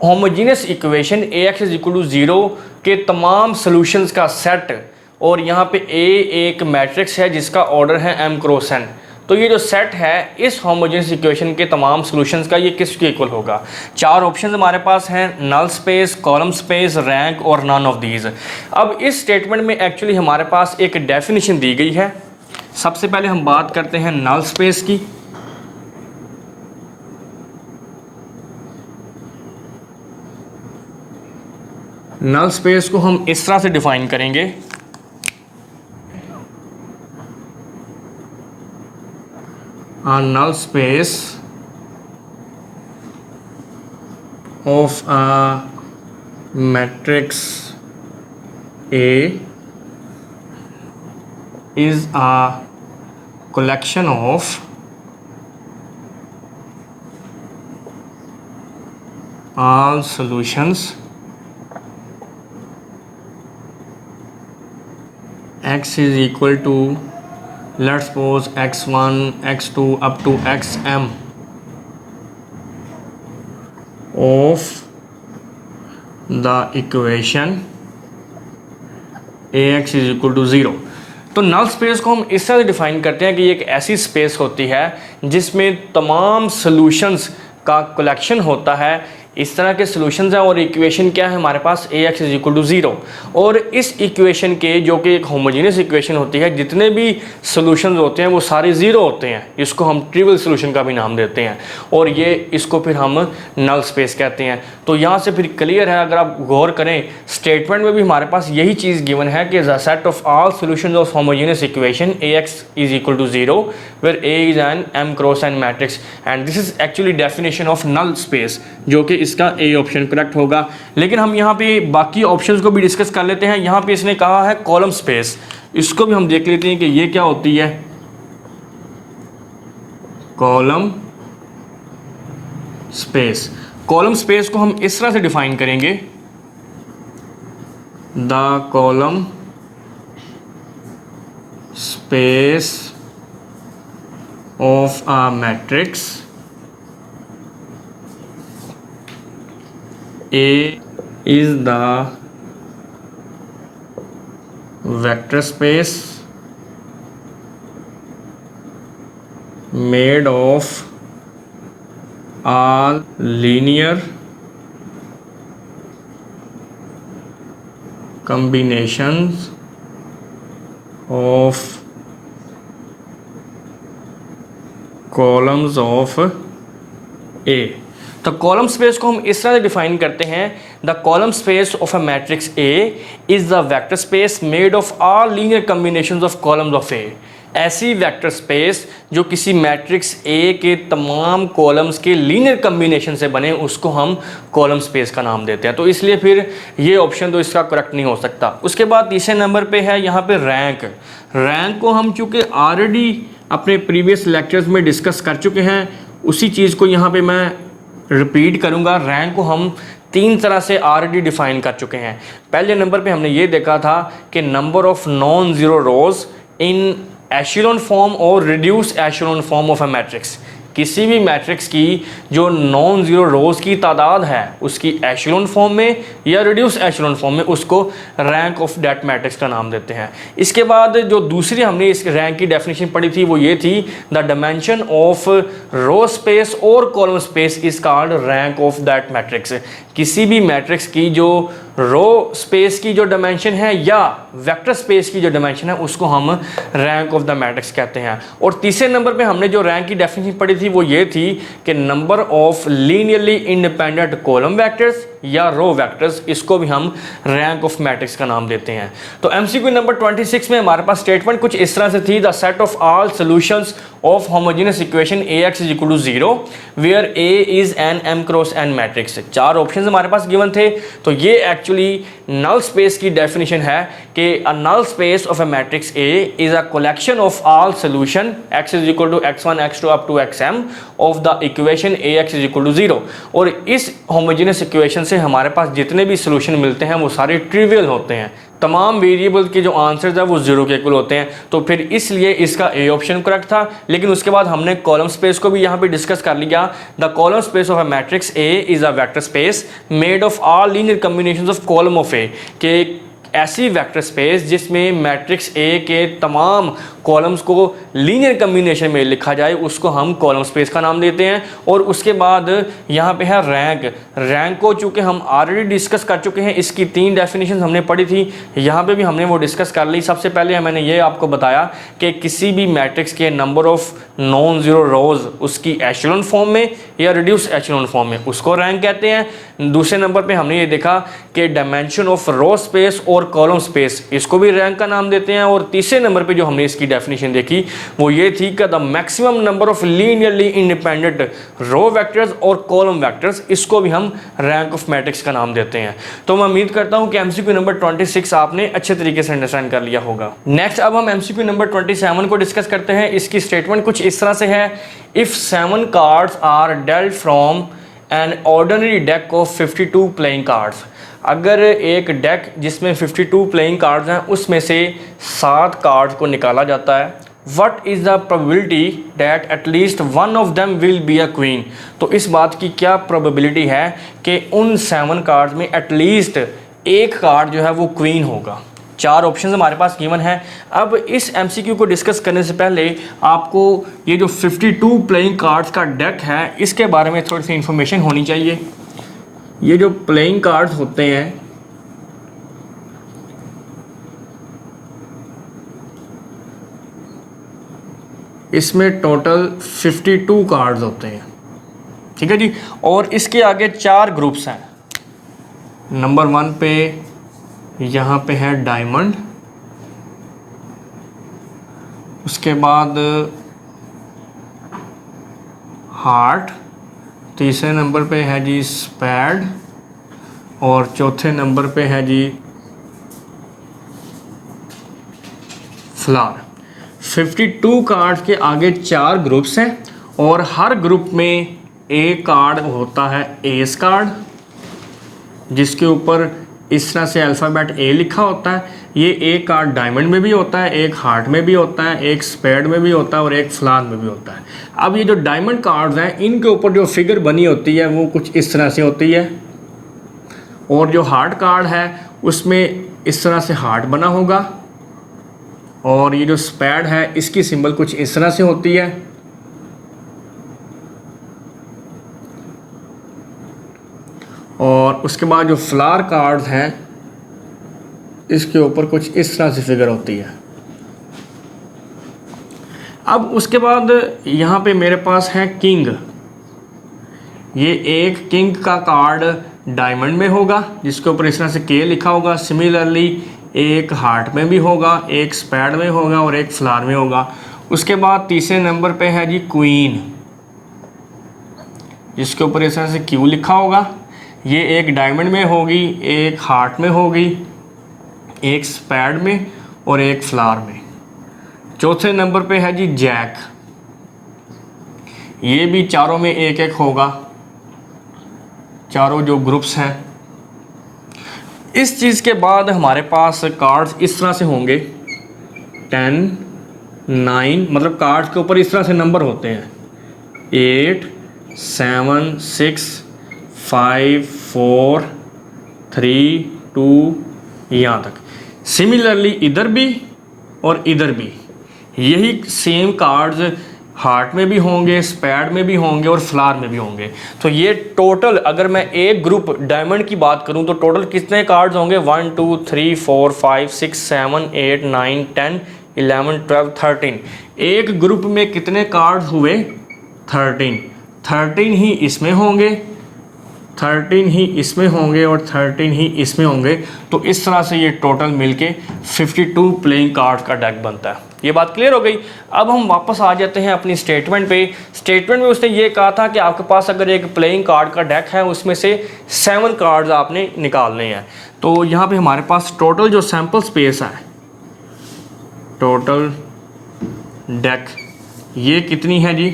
Homogeneous equation AX is equal to 0 के तमाम सॉल्यूशंस का सेट, और यहाँ पे A एक मैट्रिक्स है जिसका ऑर्डर है M क्रॉस N। तो ये जो सेट है इस होमोजेनियस इक्वेशन के तमाम सॉल्यूशंस का, ये किसके इक्वल होगा। 4 ऑप्शन हमारे पास हैं, null space, column space, rank और नन ऑफ दीज। अब इस स्टेटमेंट में एक्चुअली हमारे पास एक डेफिनेशन दी गई है। सबसे पहले हम बात करते हैं नल स्पेस की। नल स्पेस को हम इस तरह से डिफाइन करेंगे, a null space of a matrix A is a collection of all solutions X is equal to, let's suppose x1, x2 up to xm of the equation AX is equal to 0। तो नल स्पेस को हम इस तरह से डिफाइन करते हैं कि ये एक ऐसी स्पेस होती है जिसमें तमाम सॉल्यूशंस का कलेक्शन होता है। इस तरह के सॉल्यूशंस हैं और इक्वेशन क्या है हमारे पास, AX इज इक्वल टू 0। और इस इक्वेशन के, जो कि एक होमोजेनियस इक्वेशन होती है, जितने भी सॉल्यूशंस होते हैं वो सारे 0 होते हैं। इसको हम ट्रिवियल सॉल्यूशन का भी नाम देते हैं, और ये इसको फिर हम नल स्पेस कहते हैं। तो यहाँ से फिर क्लियर है, अगर आप गौर करें स्टेटमेंट में भी हमारे पास यही चीज़ गिवन है कि the set of all solutions of homogeneous equation AX is equal to 0 where A is an M cross N matrix, and this is actually definition of null space, जो कि इसका ए ऑप्शन करेक्ट होगा। लेकिन हम यहाँ पे बाकी ऑप्शंस को भी डिस्कस कर लेते हैं। यहाँ पे इसने कहा है कॉलम स्पेस, इसको भी हम देख लेते हैं कि ये क्या होती है। कॉलम स्पेस, कॉलम स्पेस को हम इस तरह से डिफाइन करेंगे, the column space of a matrix A is the vector space made of all linear combinations of columns of A। तो कॉलम स्पेस को हम इस तरह से डिफाइन करते हैं, the column space of a matrix A is the vector space made of all linear combinations of columns of A. ऐसी वेक्टर स्पेस जो किसी मैट्रिक्स ए के तमाम कॉलम्स के लीनियर कॉम्बिनेशन से बने, उसको हम कॉलम स्पेस का नाम देते हैं। तो इसलिए फिर ये ऑप्शन तो इसका करेक्ट नहीं हो सकता। उसके बाद तीसरे नंबर पे है यहाँ पे रैंक। रैंक को हम चूँकि ऑलरेडी अपने प्रीवियस लेक्चर्स में डिस्कस कर चुके हैं, उसी चीज़ को यहाँ पे मैं रिपीट करूँगा। रैंक को हम तीन तरह से ऑलरेडी डिफाइन कर चुके हैं। पहले नंबर पे हमने ये देखा था कि number of non zero rows in echelon form और reduce echelon form of a matrix. किसी भी मैट्रिक्स की जो नॉन ज़ीरो रोज़ की तादाद है उसकी एशेलॉन फॉर्म में या रिड्यूस एशेलॉन फॉर्म में, उसको रैंक ऑफ दैट मैट्रिक्स का नाम देते हैं। इसके बाद जो दूसरी हमने इस रैंक की डेफिनेशन पढ़ी थी वो ये थी, the dimension of row space और column space is called rank of that matrix. किसी भी मैट्रिक्स की जो रो स्पेस की जो डायमेंशन है या वेक्टर स्पेस की जो डायमेंशन है उसको हम रैंक ऑफ द मैट्रिक्स कहते हैं। और तीसरे नंबर पे हमने जो रैंक की डेफिनेशन पढ़ी थी वो ये थी कि number of linearly independent column vectors या रो वेक्टर्स, इसको भी हम रैंक ऑफ मैट्रिक्स का नाम देते हैं। तो एमसीक्यू नंबर 26 में हमारे पास स्टेटमेंट कुछ इस तरह से थी, the set of all solutions of homogeneous equation AX is equal to 0 where A is an M cross N matrix. चार ऑप्शंस हमारे पास गिवन थे। तो ये एक्चुअली नल स्पेस की डेफिनेशन है कि a null space of a matrix A is a collection of all solution X is equal to X1 X2 up to XM of the equation AX is equal to 0। और इस होमोजेनियस इक्वेशन से हमारे पास जितने भी सॉल्यूशन मिलते हैं वो सारे ट्रिवियल होते हैं, तमाम वेरिएबल के जो आंसर्स है वो 0 के इक्वल होते हैं। तो फिर इसलिए इसका ए ऑप्शन करेक्ट था। लेकिन उसके बाद हमने कॉलम स्पेस को भी यहाँ पे डिस्कस कर लिया। The column space of a matrix A is a vector space made of all linear combinations of column of A, के ऐसी वेक्टर स्पेस जिसमें मैट्रिक्स ए के तमाम कॉलम्स को लीनियर कॉम्बिनेशन में लिखा जाए, उसको हम कॉलम स्पेस का नाम देते हैं। और उसके बाद यहाँ पे है रैंक। रैंक को चूँकि हम ऑलरेडी डिस्कस कर चुके हैं, इसकी तीन डेफिनेशन हमने पढ़ी थी, यहाँ पे भी हमने वो डिस्कस कर ली। सबसे पहले मैंने ये आपको बताया कि किसी भी मैट्रिक्स के नंबर ऑफ नॉन ज़ीरो रोज उसकी एशेलॉन फॉर्म में या रिड्यूस एशेलॉन फॉर्म में, उसको रैंक कहते हैं। दूसरे नंबर पे हमने ये देखा कि डायमेंशन ऑफ रो स्पेस और कॉलम स्पेस, इसको भी रैंक का नाम देते हैं। और तीसरे नंबर पे जो हमने इसकी डेफिनेशन देखी वो ये थी कि the maximum number of linearly independent row vectors और कॉलम वेक्टर्स, इसको भी हम रैंक ऑफ मैट्रिक्स का नाम देते हैं। तो मैं उम्मीद करता हूं कि एमसीक्यू नंबर 26 आपने अच्छे तरीके से अंडरस्टैंड कर लिया होगा। नेक्स्ट अब हम एमसीक्यू नंबर 27 को डिस्कस करते हैं। इसकी स्टेटमेंट कुछ इस तरह से है, if 7 cards are dealt from an ordinary deck of 52 playing cards. अगर एक डेक जिसमें 52 प्लेइंग कार्ड्स हैं उसमें से 7 कार्ड्स को निकाला जाता है, what is the probability that at least one of them will be a queen. तो इस बात की क्या प्रोबेबिलिटी है कि उन 7 कार्ड्स में एटलीस्ट एक कार्ड जो है वो क्वीन होगा। चार ऑप्शन हमारे पास गिवन है। अब इस एमसीक्यू को डिस्कस करने से पहले आपको ये जो 52 प्लेइंग कार्ड्स का डेक है इसके बारे में थोड़ी सी इंफॉर्मेशन होनी चाहिए। ये जो प्लेइंग कार्ड्स होते हैं इसमें टोटल 52 कार्ड्स होते हैं, ठीक है जी। और इसके आगे 4 ग्रुप्स हैं। नंबर 1 पे यहाँ पे है डायमंड, उसके बाद हार्ट, तीसरे नंबर पे है जी स्पैड और चौथे नंबर पे है जी फ्लावर। 52 कार्ड के आगे 4 ग्रुप्स हैं और हर ग्रुप में एक कार्ड होता है एस कार्ड, जिसके ऊपर इस तरह से अल्फ़ाबेट ए लिखा होता है। ये एक कार्ड डायमंड में भी होता है, एक हार्ट में भी होता है, एक स्पेड में भी होता है और एक फ्लावर में भी होता है। अब ये जो डायमंड कार्ड्स हैं इनके ऊपर जो फिगर बनी होती है वो कुछ इस तरह से होती है, और जो हार्ट कार्ड है उसमें इस तरह से हार्ट बना होगा, और ये जो स्पेड है इसकी सिंबल कुछ इस तरह से होती है। और उसके बाद जो फ्लावर कार्ड्स हैं इसके ऊपर कुछ इस तरह से फिगर होती है। अब उसके बाद यहाँ पे मेरे पास है किंग। ये एक किंग का कार्ड डायमंड में होगा जिसके ऊपर इस तरह से के लिखा होगा। सिमिलरली एक हार्ट में भी होगा, एक स्पैड में होगा और एक फ्लावर में होगा। उसके बाद तीसरे नंबर पे है जी क्वीन, जिसके ऊपर इस तरह से क्यू लिखा होगा। ये एक डायमंड में होगी, एक हार्ट में होगी, एक स्पैड में और एक फ्लावर में। चौथे नंबर पे है जी जैक। ये भी चारों में एक एक होगा, चारों जो ग्रुप्स हैं। इस चीज़ के बाद हमारे पास कार्ड्स इस तरह से होंगे 10, 9, मतलब कार्ड्स के ऊपर इस तरह से नंबर होते हैं 8, 7, 6, 5, 4, 3, 2 यहाँ तक। सिमिलरली इधर भी और इधर भी यही सेम कार्ड्स हार्ट में भी होंगे, स्पैड में भी होंगे और फ्लावर में भी होंगे। तो ये टोटल अगर मैं एक ग्रुप डायमंड की बात करूं तो टोटल कितने कार्ड्स होंगे 1, 2, 3, 4, 5, 6, 7, 8, 9, 10, 11, 12, 13। एक ग्रुप में कितने कार्ड्स हुए 13। 13 ही इसमें होंगे, 13 ही इसमें होंगे और 13 ही इसमें होंगे। तो इस तरह से ये टोटल मिलके 52 प्लेइंग कार्ड्स का डेक बनता है। ये बात क्लियर हो गई। अब हम वापस आ जाते हैं अपनी स्टेटमेंट पे। स्टेटमेंट में उसने ये कहा था कि आपके पास अगर एक प्लेइंग कार्ड का डेक है उसमें से 7 कार्ड्स आपने निकालने हैं। तो यहाँ पे हमारे पास टोटल जो सैम्पल स्पेस है, टोटल डेक ये कितनी है जी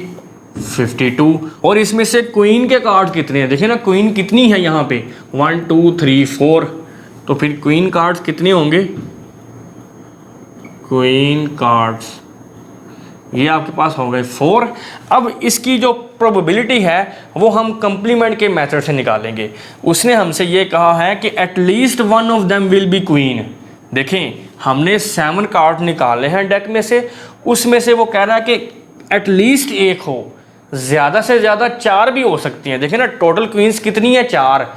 52। और इसमें से क्वीन के कार्ड कितने हैं, देखिए ना क्वीन कितनी है यहाँ पे 1, 2, 3, 4। तो फिर क्वीन कार्ड्स कितने होंगे, क्वीन कार्ड्स ये आपके पास हो गए 4। अब इसकी जो प्रोबेबिलिटी है वो हम कंप्लीमेंट के मेथड से निकालेंगे। उसने हमसे ये कहा है कि at least one of them will be queen. देखें हमने 7 कार्ड निकाले हैं डेक में से, उसमें से वो कह रहा है कि एटलीस्ट एक हो, ज़्यादा से ज़्यादा 4 भी हो सकती हैं। देखें ना टोटल क्वींस कितनी है 4।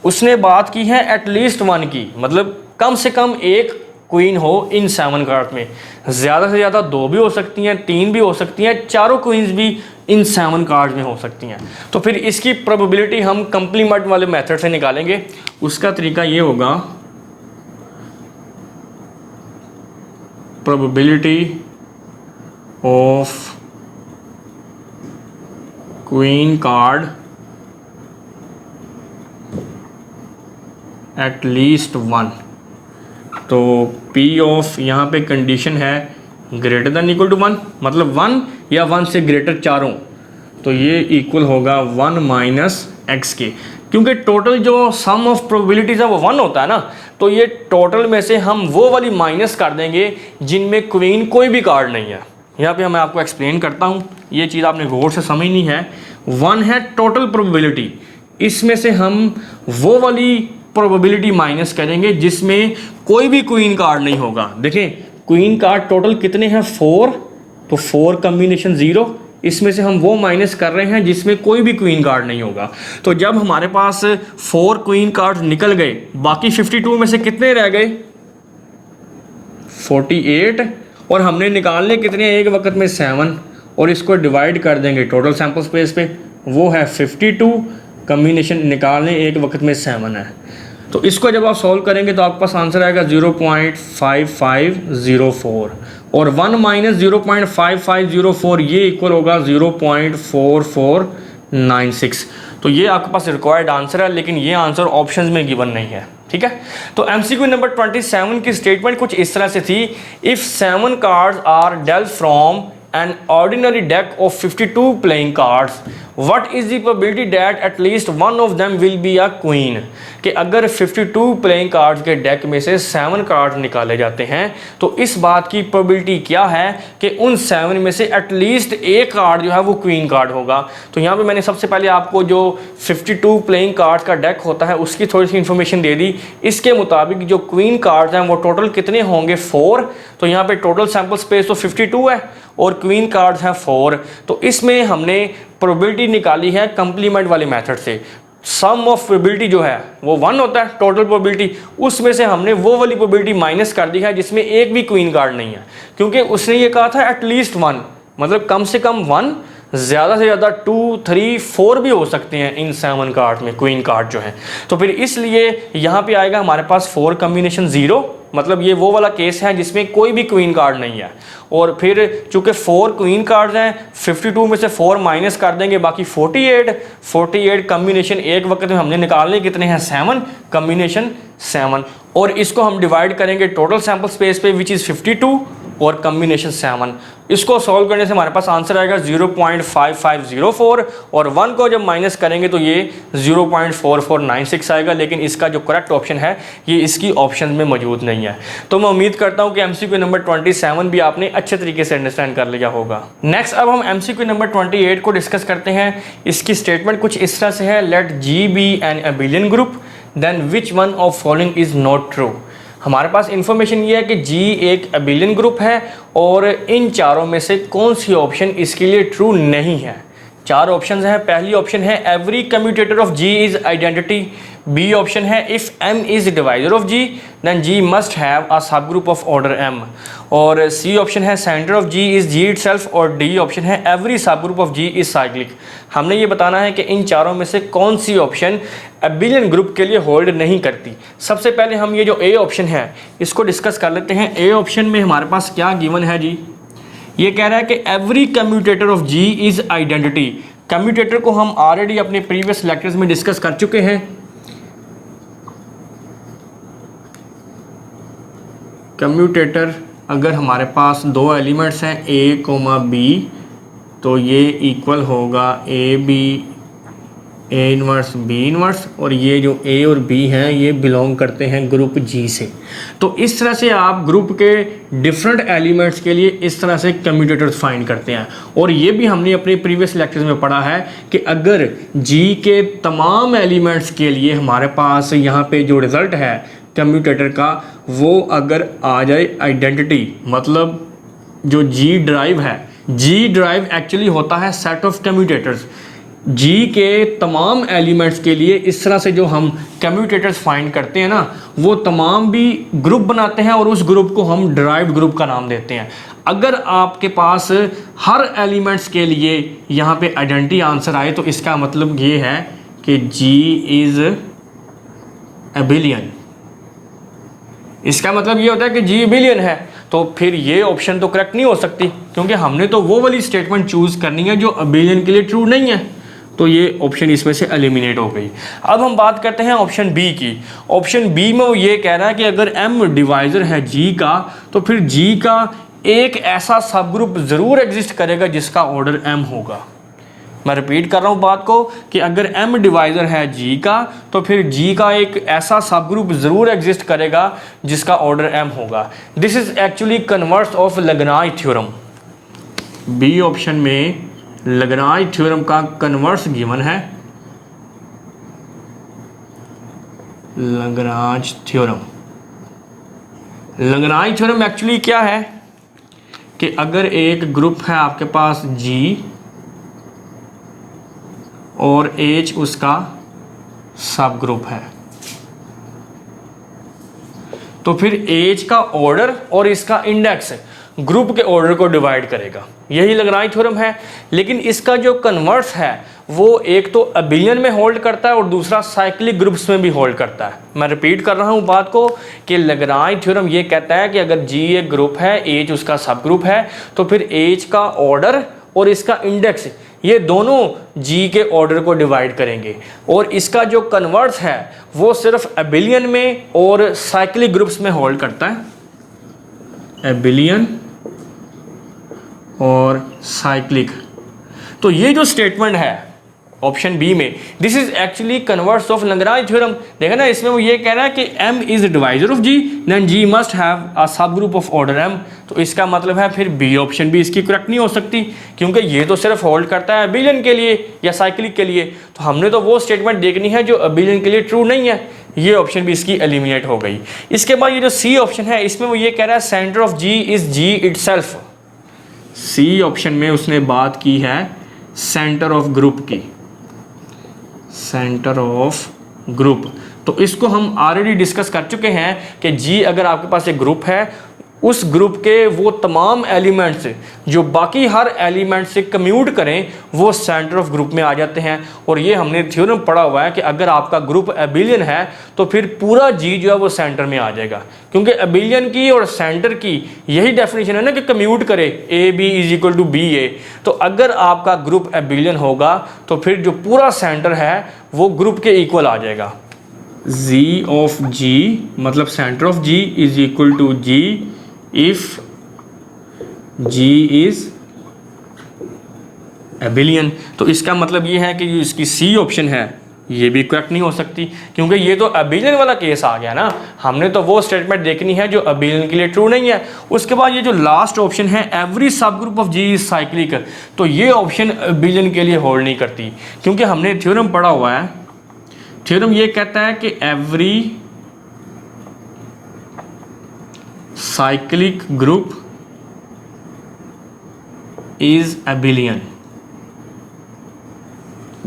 उसने बात की है एटलीस्ट 1 की, मतलब कम से कम एक क्वीन हो इन 7 कार्ड में। ज़्यादा से ज़्यादा 2 भी हो सकती हैं, 3 भी हो सकती हैं, चारों क्वींस भी इन 7 कार्ड में हो सकती हैं। तो फिर इसकी प्रोबेबिलिटी हम कंप्लीमेंट वाले मेथड से निकालेंगे। उसका तरीका ये होगा, probability of queen card at least 1। तो P ऑफ यहाँ पे कंडीशन है ग्रेटर दैन इक्वल टू 1, मतलब 1 या 1 से ग्रेटर चारों। तो ये इक्वल होगा 1 माइनस एक्स के, क्योंकि टोटल जो सम ऑफ प्रोबेबिलिटीज़ है वो 1 होता है ना। तो ये टोटल में से हम वो वाली माइनस कर देंगे जिनमें क्वीन कोई भी कार्ड नहीं है। यहाँ पे मैं आपको एक्सप्लेन करता हूँ, ये चीज़ आपने गौर से समझनी है। 1 है टोटल प्रोबेबिलिटी, इसमें से हम वो वाली प्रोबेबिलिटी माइनस करेंगे जिसमें कोई भी क्वीन कार्ड नहीं होगा। देखें क्वीन कार्ड टोटल कितने हैं 4, तो 4 कॉम्बिनेशन 0, इसमें से हम वो माइनस कर रहे हैं जिसमें कोई भी क्वीन कार्ड नहीं होगा। तो जब हमारे पास 4 क्वीन कार्ड निकल गए, बाकी 52 में से कितने रह गए 48, और हमने निकालने कितने एक वक्त में 7, और इसको डिवाइड कर देंगे टोटल सैंपल स्पेस पे, वो है 52, कॉम्बिनेशन निकालने एक वक्त में 7 है। तो इसको जब आप सॉल्व करेंगे तो आपके पास आंसर आएगा 0.5504, और 1 माइनस 0.5504 ये इक्वल होगा 0.4496। तो ये आपके पास रिक्वायर्ड आंसर है, लेकिन ये आंसर ऑप्शंस में गिवन नहीं है, ठीक है। तो एमसीक्यू नंबर 27 की स्टेटमेंट कुछ इस तरह से थी, if 7 cards are dealt from an ordinary deck of 52 playing cards, what is the probability that at least one of them will be a queen? कि अगर 52 प्लेइंग कार्ड्स के डेक में से 7 कार्ड निकाले जाते हैं तो इस बात की प्रोबेबिलिटी क्या है कि उन 7 में से एटलीस्ट एक कार्ड जो है वो क्वीन कार्ड होगा। तो यहाँ पे मैंने सबसे पहले आपको जो 52 प्लेइंग कार्ड का डेक होता है उसकी थोड़ी सी इन्फॉर्मेशन दे दी। इसके मुताबिक जो क्वीन कार्ड्स हैं वो टोटल कितने होंगे, 4। तो यहाँ पे टोटल सैम्पल स्पेस तो 52 है और क्वीन कार्ड्स हैं 4। तो इसमें हमने प्रोबेबिलिटी निकाली है कंप्लीमेंट वाले मेथड से। सम ऑफ प्रोबेबिलिटी जो है वो 1 होता है टोटल प्रोबेबिलिटी, उसमें से हमने वो वाली प्रोबेबिलिटी माइनस कर दी है जिसमें एक भी क्वीन कार्ड नहीं है, क्योंकि उसने ये कहा था एटलीस्ट 1, मतलब कम से कम 1, ज़्यादा से ज़्यादा 2, 3, 4 भी हो सकते हैं इन 7 कार्ड में क्वीन कार्ड जो है। तो फिर इसलिए यहाँ पे आएगा हमारे पास 4 कॉम्बिनेशन 0, मतलब ये वो वाला केस है जिसमें कोई भी क्वीन कार्ड नहीं है। और फिर चूँकि 4 क्वीन कार्ड्स हैं, 52 में से 4 माइनस कर देंगे, बाकी 48 कॉम्बिनेशन एक वक्त में हमने निकालने कितने हैं, 7 कॉम्बिनेशन 7, और इसको हम डिवाइड करेंगे टोटल सैम्पल स्पेस पे विच इज़ 52 और कॉम्बिनेशन 7। इसको सॉल्व करने से हमारे पास आंसर आएगा 0.5504 और 1 को जब माइनस करेंगे तो ये 0.4496 आएगा, लेकिन इसका जो करेक्ट ऑप्शन है ये इसकी ऑप्शन में मौजूद नहीं है। तो मैं उम्मीद करता हूँ कि एमसीक्यू नंबर 27 भी आपने अच्छे तरीके से अंडरस्टैंड कर लिया होगा। नेक्स्ट अब हम एमसीक्यू नंबर 28 को डिस्कस करते हैं। इसकी स्टेटमेंट कुछ इस तरह से है, let G be an abelian group then which one of following is not true. हमारे पास इंफॉर्मेशन ये है कि जी एक अबिलियन ग्रुप है और इन चारों में से कौन सी ऑप्शन इसके लिए ट्रू नहीं है। 4 ऑप्शंस हैं। पहली ऑप्शन है every commutator of G is identity. B option है if M is divisor of G then G must have a सब ग्रुप ऑफ ऑर्डर एम। और सी ऑप्शन है centre of G is G itself. और डी ऑप्शन है एवरी सब group of G is cyclic. हमने ये बताना है कि इन चारों में से कौन सी ऑप्शन अबिलियन ग्रुप के लिए होल्ड नहीं करती। सबसे पहले हम ये जो ए ऑप्शन है इसको डिस्कस कर लेते हैं। ए ऑप्शन में हमारे पास क्या गिवन है जी, ये कह रहा है कि every commutator of G is identity. Commutator को हम ऑलरेडी अपने प्रीवियस लेक्चर्स में डिस्कस कर चुके हैं। कम्यूटेटर अगर हमारे पास 2 एलिमेंट्स हैं ए कोमा बी तो ये इक्वल होगा A B A inverse B inverse, और ये जो ए और बी हैं ये बिलोंग करते हैं ग्रुप जी से। तो इस तरह से आप ग्रुप के डिफरेंट एलिमेंट्स के लिए इस तरह से कम्यूटेटर्स फाइंड करते हैं। और ये भी हमने अपने प्रीवियस लेक्चर्स में पढ़ा है कि अगर जी के तमाम एलिमेंट्स के लिए हमारे पास यहाँ पे जो रिज़ल्ट है कम्यूटेटर का वो अगर आ जाए आइडेंटिटी, मतलब जो जी ड्राइव है, जी ड्राइव एक्चुअली होता है सेट ऑफ कम्यूटेटर्स। जी के तमाम एलिमेंट्स के लिए इस तरह से जो हम कम्यूटेटर्स फाइंड करते हैं ना, वो तमाम भी ग्रुप बनाते हैं और उस ग्रुप को हम ड्राइव्ड ग्रुप का नाम देते हैं। अगर आपके पास हर एलिमेंट्स के लिए यहाँ पे आइडेंटिटी आंसर आए तो इसका मतलब ये है कि जी इज़ अबिलियन। इसका मतलब ये होता है कि जी अबिलियन है। तो फिर ये ऑप्शन तो करेक्ट नहीं हो सकती, क्योंकि हमने तो वो वाली स्टेटमेंट चूज़ करनी है जो अबिलियन के लिए ट्रू नहीं है। तो ये ऑप्शन इसमें से एलिमिनेट हो गई। अब हम बात करते हैं ऑप्शन बी की। ऑप्शन बी में वो ये कह रहा है कि अगर एम डिवाइज़र है जी का तो फिर जी का एक ऐसा सब ग्रुप ज़रूर एग्जिस्ट करेगा जिसका ऑर्डर एम होगा। मैं रिपीट कर रहा हूँ बात को कि अगर एम डिवाइज़र है जी का तो फिर जी का एक ऐसा सब ग्रुप ज़रूर एग्जिस्ट करेगा जिसका ऑर्डर एम होगा। This is actually converse of Lagrange theorem. B option में लैग्रांज थ्योरम का कन्वर्स गिवन है। Lagrange theorem, Lagrange theorem actually क्या है कि अगर एक ग्रुप है आपके पास जी और एच उसका सब ग्रुप है तो फिर एच का ऑर्डर और इसका इंडेक्स ग्रुप के ऑर्डर को डिवाइड करेगा। यही लैग्रांज थ्योरम है। लेकिन इसका जो कन्वर्स है वो एक तो अबिलियन में होल्ड करता है और दूसरा साइक्लिक ग्रुप्स में भी होल्ड करता है। मैं रिपीट कर रहा हूँ बात को कि लैग्रांज थ्योरम ये कहता है कि अगर जी एक ग्रुप है, एच उसका सब ग्रुप है, तो फिर एच का ऑर्डर और इसका इंडेक्स ये दोनों जी के ऑर्डर को डिवाइड करेंगे और इसका जो कन्वर्स है वो सिर्फ एबिलियन में और साइक्लिक ग्रुप्स में होल्ड करता है, एबिलियन और साइक्लिक। तो ये जो स्टेटमेंट है ऑप्शन बी में, this is actually converse of Lagrange theorem. देखा ना, इसमें वो ये कह रहा है कि m is divisor of g, then g must have a सब ग्रुप ऑफ ऑर्डर m। तो इसका मतलब है फिर बी ऑप्शन भी इसकी करेक्ट नहीं हो सकती, क्योंकि ये तो सिर्फ होल्ड करता है एबिलियन के लिए या साइक्लिक के लिए। तो हमने तो वो स्टेटमेंट देखनी है जो एबिलियन के लिए ट्रू नहीं है, ये ऑप्शन भी इसकी एलिमिनेट हो गई। इसके बाद ये जो सी ऑप्शन है, इसमें वो ये कह रहा है centre of g is g itself. C option में उसने बात की है सेंटर ऑफ ग्रुप की, सेंटर ऑफ ग्रुप। तो इसको हम ऑलरेडी डिस्कस कर चुके हैं कि जी अगर आपके पास एक ग्रुप है, उस ग्रुप के वो तमाम एलिमेंट्स जो बाकी हर एलिमेंट से कम्यूट करें वो सेंटर ऑफ ग्रुप में आ जाते हैं। और ये हमने थ्योरम पढ़ा हुआ है कि अगर आपका ग्रुप एबिलियन है तो फिर पूरा जी जो है वो सेंटर में आ जाएगा, क्योंकि एबिलियन की और सेंटर की यही डेफिनेशन है ना कि कम्यूट करे A B is equal to B A. तो अगर आपका ग्रुप एबिलियन होगा तो फिर जो पूरा सेंटर है वो ग्रुप के इक्वल आ जाएगा। z ऑफ g मतलब centre of g is equal to g if g is abelian. तो इसका मतलब ये है कि जो इसकी सी ऑप्शन है ये भी करेक्ट नहीं हो सकती, क्योंकि ये तो एबिलियन वाला केस आ गया ना। हमने तो वो स्टेटमेंट देखनी है जो एबिलियन के लिए ट्रू नहीं है। उसके बाद ये जो लास्ट ऑप्शन है एवरी सब group of G is cyclic, तो ये ऑप्शन एबिलियन के लिए होल्ड नहीं करती, क्योंकि हमने थ्योरम पढ़ा हुआ है। थ्योरम ये कहता है कि every cyclic group is abelian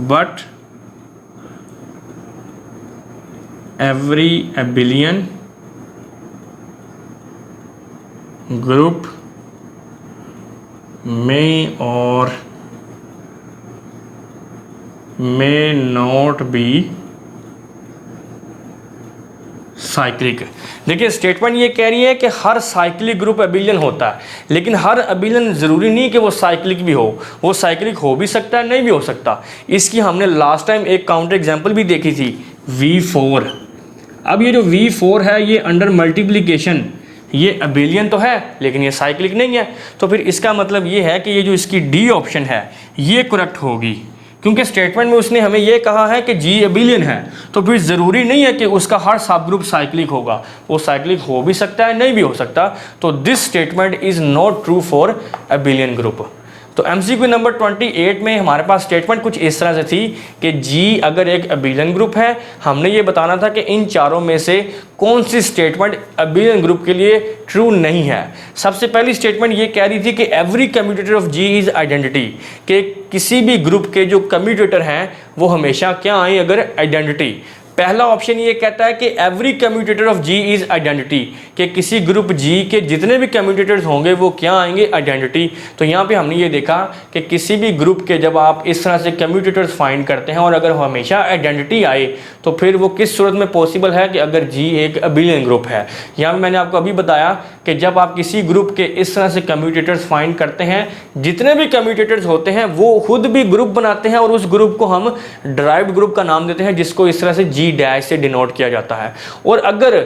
but every abelian group may or may not be cyclic. देखिए स्टेटमेंट ये कह रही है कि हर साइक्लिक ग्रुप एबिलियन होता है, लेकिन हर एबिलियन ज़रूरी नहीं कि वो साइक्लिक भी हो, वो साइक्लिक हो भी सकता है, नहीं भी हो सकता। इसकी हमने लास्ट टाइम एक काउंटर एग्जांपल भी देखी थी, V4। अब ये जो V4 है ये अंडर मल्टीप्लिकेशन ये एबिलियन तो है लेकिन ये साइक्लिक नहीं है। तो फिर इसका मतलब ये है कि ये जो इसकी डी ऑप्शन है ये करेक्ट होगी, क्योंकि स्टेटमेंट में उसने हमें ये कहा है कि जी एबिलियन है, तो फिर ज़रूरी नहीं है कि उसका हर सब ग्रुप साइक्लिक होगा, वो साइक्लिक हो भी सकता है, नहीं भी हो सकता। तो this statement is not true for abelian group. तो MCQ नंबर 28 में हमारे पास स्टेटमेंट कुछ इस तरह से थी कि जी अगर एक एबिलियन ग्रुप है, हमने ये बताना था कि इन चारों में से कौन सी स्टेटमेंट एबिलियन ग्रुप के लिए ट्रू नहीं है। सबसे पहली स्टेटमेंट ये कह रही थी कि every commutator of G is identity, कि किसी भी ग्रुप के जो कम्यूटेटर हैं वो हमेशा क्या आए अगर आइडेंटिटी। पहला ऑप्शन ये कहता है कि every commutator of G is identity, कि किसी ग्रुप जी के जितने भी कम्यूटेटर्स होंगे वो क्या आएंगे आइडेंटिटी। तो यहाँ पे हमने ये देखा कि किसी भी ग्रुप के जब आप इस तरह से कम्यूटेटर्स फाइंड करते हैं और अगर हमेशा आइडेंटिटी आए तो फिर वो किस सूरत में पॉसिबल है कि अगर जी एक एबिलियन ग्रुप है। यहाँ मैंने आपको अभी बताया कि जब आप किसी ग्रुप के इस तरह से कम्यूटेटर्स फाइंड करते हैं, जितने भी कम्यूटेटर्स होते हैं वो खुद भी ग्रुप बनाते हैं और उस ग्रुप को हम डिराइव्ड ग्रुप का नाम देते हैं, जिसको इस तरह से जी डैश से डिनोट किया जाता है। और अगर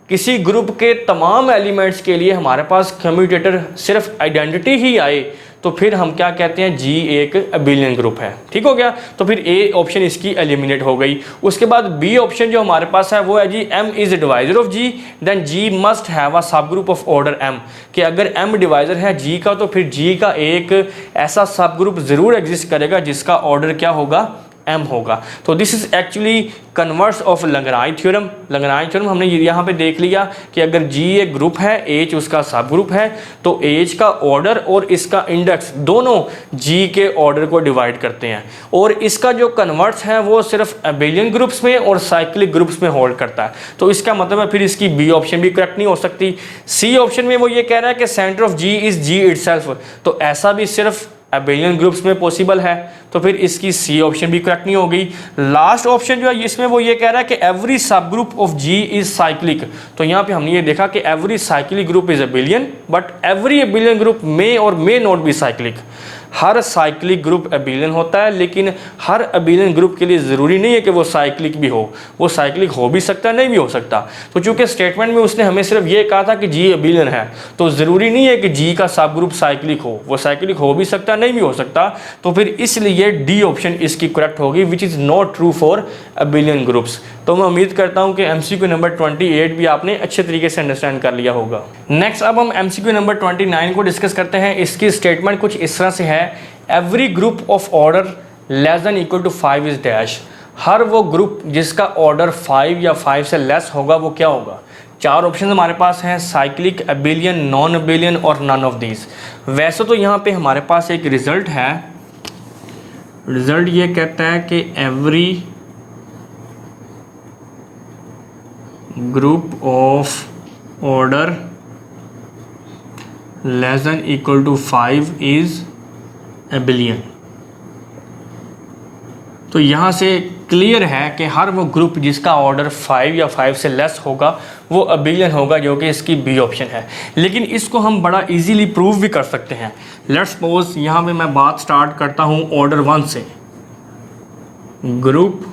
किसी ग्रुप के तमाम एलिमेंट्स के लिए हमारे पास कम्यूटेटर सिर्फ आइडेंटिटी ही आए तो फिर हम क्या कहते हैं, जी एक एबिलियन ग्रुप है। ठीक हो गया। तो फिर ए ऑप्शन इसकी एलिमिनेट हो गई। उसके बाद बी ऑप्शन जो हमारे पास है वो है G m is divisor of G, then G must have a सब ग्रुप ऑफ ऑर्डर m, कि अगर m डिवाइजर है g का तो फिर g का एक ऐसा सब ग्रुप ज़रूर एग्जिस्ट करेगा जिसका ऑर्डर क्या होगा, m होगा। तो this is actually converse of Lagrange theorem. Lagrange theorem हमने यहाँ पे देख लिया कि अगर G एक ग्रुप है, H उसका सब ग्रुप है, तो H का ऑर्डर और इसका इंडेक्स दोनों G के ऑर्डर को डिवाइड करते हैं, और इसका जो कन्वर्स है वो सिर्फ एबिलियन ग्रुप्स में और साइक्लिक ग्रुप्स में होल्ड करता है। तो इसका मतलब है फिर इसकी बी ऑप्शन भी करेक्ट नहीं हो सकती। सी ऑप्शन में वो ये कह रहा है कि centre of G is G itself, तो ऐसा भी सिर्फ एबिलियन ग्रुप्स में पॉसिबल है, तो फिर इसकी सी ऑप्शन भी करेक्ट नहीं हो गई। लास्ट ऑप्शन जो है इसमें वो ये कह रहा है कि एवरी सब group of G is cyclic. तो यहाँ पे हमने ये देखा कि every cyclic group is abelian but every abelian group may और मे नॉट बी साइक्लिक। हर साइक्लिक ग्रुप अबिलियन होता है, लेकिन हर अबिलियन ग्रुप के लिए ज़रूरी नहीं है कि वो साइक्लिक भी हो, वो साइक्लिक हो भी सकता है, नहीं भी हो सकता। तो चूंकि स्टेटमेंट में उसने हमें सिर्फ ये कहा था कि जी अबिलियन है, तो ज़रूरी नहीं है कि जी का सब ग्रुप साइक्लिक हो, वो साइक्लिक हो भी सकता है, नहीं भी हो सकता। तो फिर इसलिए डी ऑप्शन इसकी करेक्ट होगी, which is not true for abelian groups. तो मैं उम्मीद करता हूं कि MCQ नंबर 28 भी आपने अच्छे तरीके से अंडरस्टैंड कर लिया होगा। नेक्स्ट अब हम MCQ नंबर 29 को डिस्कस करते हैं। इसकी स्टेटमेंट कुछ इस तरह से है, every group of order less than equal to 5 is dash. हर वो ग्रुप जिसका ऑर्डर 5 या 5 से लेस होगा वो क्या होगा। 4 ऑप्शन हमारे पास हैं, साइक्लिक, अबिलियन, नॉन अबिलियन और नन ऑफ दीज। वैसे तो यहाँ पे हमारे पास एक रिजल्ट है, रिजल्ट ये कहता है कि every group of order less than equal to 5 is abelian. तो यहाँ से क्लियर है कि हर वो ग्रुप जिसका ऑर्डर 5 या 5 से लेस होगा वो अबिलियन होगा, जो कि इसकी बी ऑप्शन है। लेकिन इसको हम बड़ा इजीली प्रूव भी कर सकते हैं। लेट्स सपोज यहाँ पे मैं बात स्टार्ट करता हूँ ऑर्डर 1 से, ग्रुप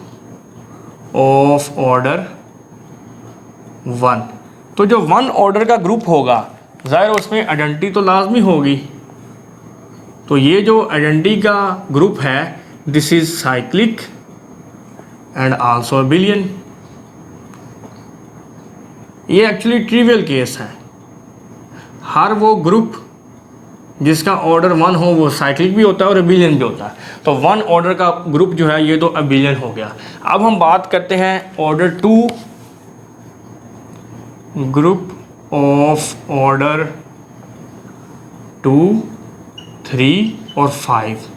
ऑफ ऑर्डर 1। तो जो 1 ऑर्डर का ग्रुप होगा ज़ाहिर उसमें आइडेंटिटी तो लाजमी होगी। तो ये जो आइडेंटिटी का ग्रुप है, this is cyclic and also abelian. ये एक्चुअली ट्रिवियल केस है। हर वो ग्रुप जिसका ऑर्डर 1 हो वो साइक्लिक भी होता है और अबिलियन भी होता है। तो 1 ऑर्डर का ग्रुप जो है ये तो अबिलियन हो गया। अब हम बात करते हैं ऑर्डर 2, ग्रुप ऑफ ऑर्डर 2, 3 और 5।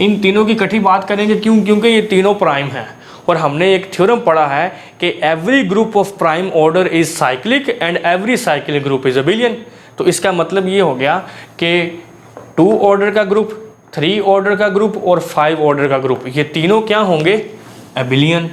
इन तीनों की इकट्ठी बात करेंगे, क्योंकि ये तीनों प्राइम हैं और हमने एक थ्योरम पढ़ा है कि every group of prime order is cyclic and every cyclic group is abelian. तो इसका मतलब ये हो गया कि 2 ऑर्डर का ग्रुप, 3 ऑर्डर का ग्रुप और 5 ऑर्डर का ग्रुप, ये तीनों क्या होंगे, अबिलियन।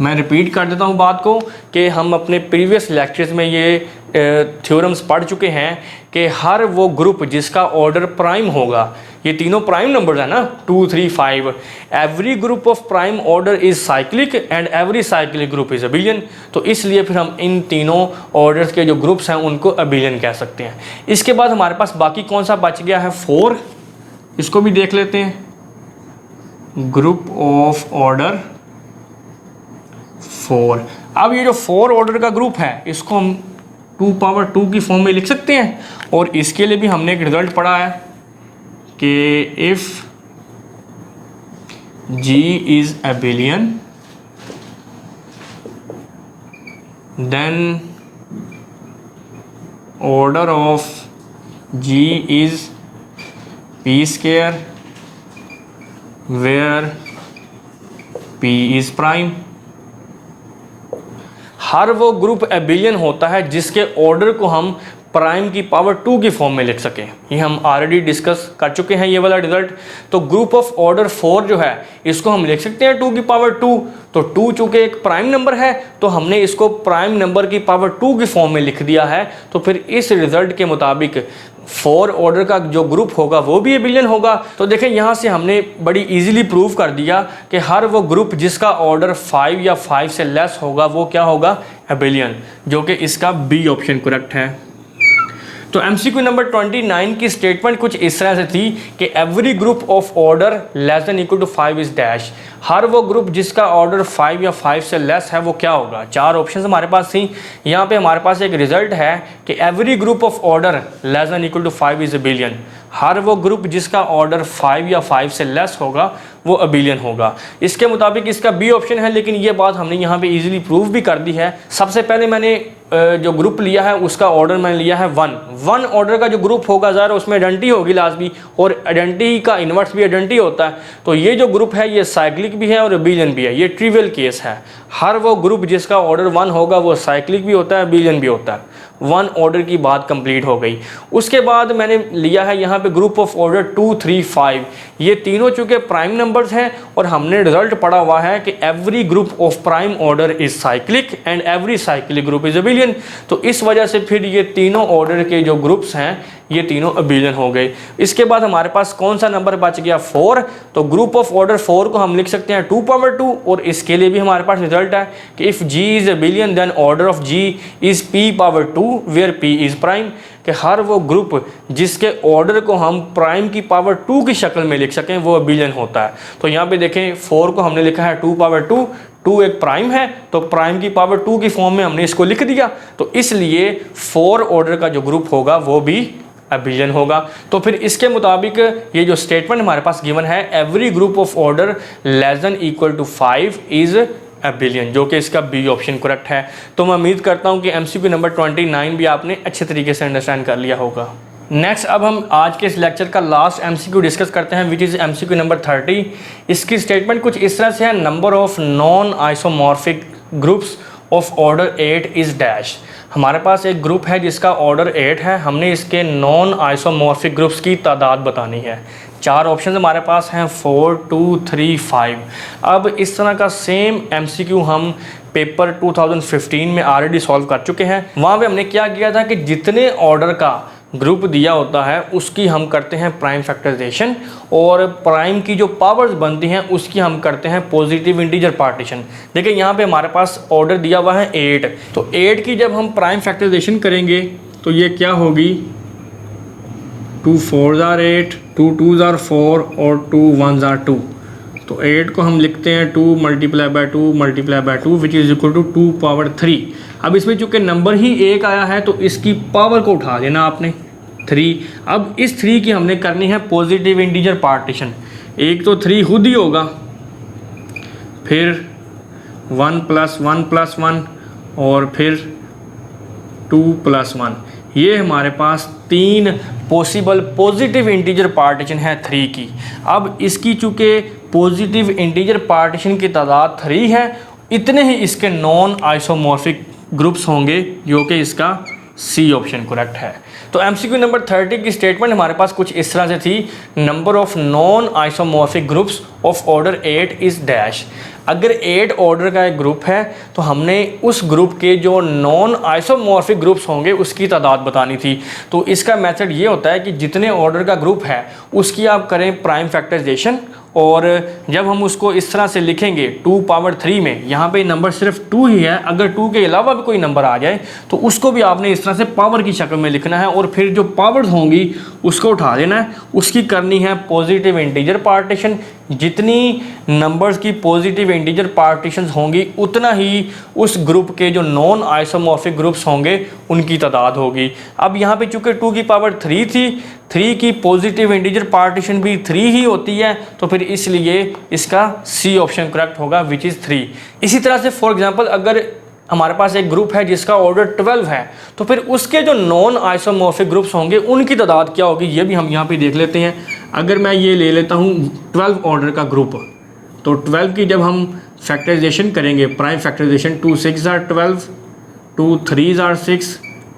मैं रिपीट कर देता हूँ बात को कि हम अपने प्रीवियस लेक्चर्स में ये थ्योरम्स पढ़ चुके हैं कि हर वो ग्रुप जिसका ऑर्डर प्राइम होगा, ये तीनों प्राइम नंबर्स है ना, 2, 3, 5, every group of prime order is cyclic and every cyclic group is abelian. तो इसलिए फिर हम इन तीनों ऑर्डर्स के जो ग्रुप्स हैं उनको अबिलियन कह सकते हैं। इसके बाद हमारे पास बाकी कौन सा बच गया है, 4। इसको भी देख लेते हैं, ग्रुप ऑफ ऑर्डर 4। अब ये जो 4 ऑर्डर का ग्रुप है इसको हम 2 पावर 2 की फॉर्म में लिख सकते हैं। और इसके लिए भी हमने एक रिजल्ट पढ़ा है कि if G is abelian then order of G is P square where P is prime. हर वो ग्रुप अबिलियन होता है जिसके ऑर्डर को हम प्राइम की पावर 2 की फॉर्म में लिख सकें। ये हम ऑलरेडी डिस्कस कर चुके हैं ये वाला रिजल्ट। तो ग्रुप ऑफ ऑर्डर 4 जो है इसको हम लिख सकते हैं 2 की पावर 2। तो 2 चूँकि एक प्राइम नंबर है तो हमने इसको प्राइम नंबर की पावर 2 की फॉर्म में लिख दिया है। तो फिर इस रिजल्ट के मुताबिक 4 ऑर्डर का जो ग्रुप होगा वो भी अबिलियन होगा। तो देखें यहाँ से हमने बड़ी इजीली प्रूव कर दिया कि हर वो ग्रुप जिसका ऑर्डर 5 या 5 से लेस होगा वो क्या होगा, अबिलियन, जो कि इसका बी ऑप्शन करेक्ट है। तो MCQ नंबर 29 की स्टेटमेंट कुछ इस तरह से थी कि every group of order less than equal to 5 is dash. हर वो ग्रुप जिसका ऑर्डर 5 या 5 से लेस है वो क्या होगा। 4 ऑप्शंस हमारे पास थी। यहाँ पे हमारे पास एक रिजल्ट है कि every group of order less than equal to 5 is abelian. हर वो ग्रुप जिसका ऑर्डर 5 या 5 से लेस होगा वो अबिलियन होगा। इसके मुताबिक इसका बी ऑप्शन है, लेकिन ये बात हमने यहाँ पे इजीली प्रूव भी कर दी है। सबसे पहले मैंने जो ग्रुप लिया है उसका ऑर्डर मैंने लिया है 1 ऑर्डर का जो ग्रुप होगा ज़रा उसमें आइडेंटिटी होगी लाजमी, और आइडेंटिटी का इन्वर्स भी आइडेंटिटी होता है। तो ये जो ग्रुप है ये साइक्लिक भी है और अबिलियन भी है। ये ट्रिवियल केस है। हर वो ग्रुप जिसका ऑर्डर 1 होगा वो साइक्लिक भी होता है, अबिलियन भी होता है। 1 ऑर्डर की बात कंप्लीट हो गई। उसके बाद मैंने लिया है यहाँ पे ग्रुप ऑफ ऑर्डर 2, 3, 5। ये तीनों चूँकि प्राइम नंबर्स हैं और हमने रिजल्ट पढ़ा हुआ है कि every group of prime order is cyclic and every cyclic group is abelian. Abelian. तो इस वजह से फिर ये तीनों ऑर्डर के जो ग्रुप्स हैं ये तीनों अबिलियन हो गए। इसके बाद हमारे पास कौन सा नंबर बच गया 4। तो ग्रुप ऑफ ऑर्डर 4 को हम लिख सकते हैं 2 पावर 2 और इसके लिए भी हमारे पास रिजल्ट है कि if g is abelian then order of g is p power 2 where p is prime, कि हर वो ग्रुप जिसके ऑर्डर को हम प्राइम की पावर 2 की शक्ल में लिख सकें वो अबिलियन होता है। तो यहाँ पे देखें 4 को हमने लिखा है 2 पावर 2, 2 एक प्राइम है तो प्राइम की पावर 2 की फॉर्म में हमने इसको लिख दिया, तो इसलिए 4 ऑर्डर का जो ग्रुप होगा वो भी अबिलियन होगा। तो फिर इसके मुताबिक ये जो स्टेटमेंट हमारे पास गिवन है every group of order less than equal to 5 is abelian, जो कि इसका बी ऑप्शन करेक्ट है। तो मैं उम्मीद करता हूँ कि एमसीक्यू नंबर 29 भी आपने अच्छे तरीके से अंडरस्टैंड कर लिया होगा। नेक्स्ट अब हम आज के इस लेक्चर का लास्ट एमसीक्यू डिस्कस करते हैं विच इज़ एमसीक्यू नंबर 30। इसकी स्टेटमेंट कुछ इस तरह से है, number of non isomorphic groups of order 8 is dash. हमारे पास एक ग्रुप है जिसका ऑर्डर 8 है, हमने इसके नॉन आइसोमॉर्फिक ग्रुप्स की तादाद बतानी है। 4 ऑप्शन हमारे पास हैं 4, 2, 3, 5। अब इस तरह का सेम एमसीक्यू हम पेपर 2015 में ऑलरेडी सॉल्व कर चुके हैं। वहाँ पे हमने क्या किया था कि जितने ऑर्डर का ग्रुप दिया होता है उसकी हम करते हैं प्राइम फैक्टराइजेशन और प्राइम की जो पावर्स बनती हैं उसकी हम करते हैं पॉजिटिव इंटीजर पार्टीशन। देखिए यहाँ पे हमारे पास ऑर्डर दिया हुआ है 8, तो 8 की जब हम प्राइम फैक्टराइजेशन करेंगे तो ये क्या होगी 2 4s are 8, 2 2s are 4 और 2 1s are 2। तो 8 को हम लिखते हैं 2 multiply by 2 multiply by 2 which is equal to 2 power 3। अब इसमें चूँकि नंबर ही 1 आया है तो इसकी पावर को उठा देना आपने 3। अब इस 3 की हमने करनी है पॉजिटिव इंटीजर पार्टीशन। एक तो 3 खुद ही होगा, फिर 1 + 1 + 1 और फिर 2 + 1। ये हमारे पास 3 पॉसिबल पॉजिटिव इंटीजर पार्टीशन है 3 की। अब इसकी चूँकि पॉजिटिव इंटीजर पार्टीशन की तादाद 3 है, इतने ही इसके नॉन आइसोमॉर्फिक ग्रुप्स होंगे, जो कि इसका सी ऑप्शन करेक्ट है। तो एमसीक्यू नंबर 30 की स्टेटमेंट हमारे पास कुछ इस तरह से थी, number of non isomorphic groups of order 8 is dash. अगर 8 ऑर्डर का एक ग्रुप है तो हमने उस ग्रुप के जो नॉन आइसोमॉर्फिक ग्रुप्स होंगे उसकी तादाद बतानी थी। तो इसका मेथड ये होता है कि जितने ऑर्डर का ग्रुप है उसकी आप करें प्राइम फैक्टराइजेशन, और जब हम उसको इस तरह से लिखेंगे 2 पावर 3 में, यहाँ पे नंबर सिर्फ 2 ही है, अगर 2 के अलावा भी कोई नंबर आ जाए तो उसको भी आपने इस तरह से पावर की शक्ल में लिखना है और फिर जो पावर्स होंगी उसको उठा देना है, उसकी करनी है पॉजिटिव इंटीजर पार्टीशन। जितनी नंबर्स की पॉजिटिव इंटीजर पार्टीशंस होंगी उतना ही उस ग्रुप के जो नॉन आइसोमॉर्फिक ग्रुप्स होंगे उनकी तादाद होगी। अब यहाँ पे चूँकि 2 की पावर 3 थी, 3 की पॉजिटिव इंटीजर पार्टीशन भी 3 ही होती है, तो फिर इसलिए इसका सी ऑप्शन करेक्ट होगा विच इज़ 3। इसी तरह से फॉर एग्जांपल अगर हमारे पास एक ग्रुप है जिसका ऑर्डर 12 है, तो फिर उसके जो नॉन आइसोमॉर्फिक ग्रुप्स होंगे उनकी तादाद क्या होगी ये भी हम यहाँ पे देख लेते हैं। अगर मैं ये ले लेता हूँ 12 ऑर्डर का ग्रुप, तो 12 की जब हम फैक्टराइजेशन करेंगे prime factorisation 2 6s are 12, 2 3s are 6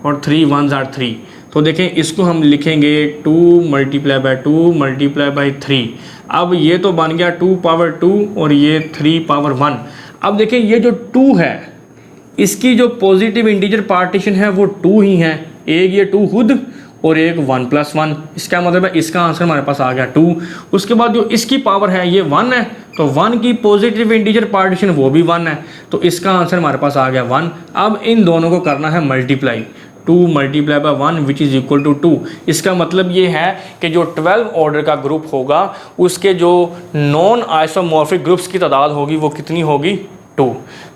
और 3 1s are 3। तो देखें इसको हम लिखेंगे 2 मल्टीप्लाई बाय 2 मल्टीप्लाई बाय 3। अब ये तो बन गया 2 पावर 2 और ये 3 पावर 1। अब देखें ये जो 2 है इसकी जो पॉजिटिव इंटीजर पार्टीशन है वो 2 ही है, एक ये 2 खुद और एक 1 + 1। इसका मतलब है इसका आंसर हमारे पास आ गया 2। उसके बाद जो इसकी पावर है ये 1 है, तो 1 की पॉजिटिव इंटीजर पार्टीशन वो भी 1 है, तो इसका आंसर हमारे पास आ गया 1। अब इन दोनों को करना है multiply, 2 multiply by 1 which is equal to 2। इसका मतलब ये है कि जो 12 ऑर्डर का ग्रुप होगा उसके जो नॉन आइसोमॉर्फिक ग्रुप्स की तादाद होगी वो कितनी होगी 2।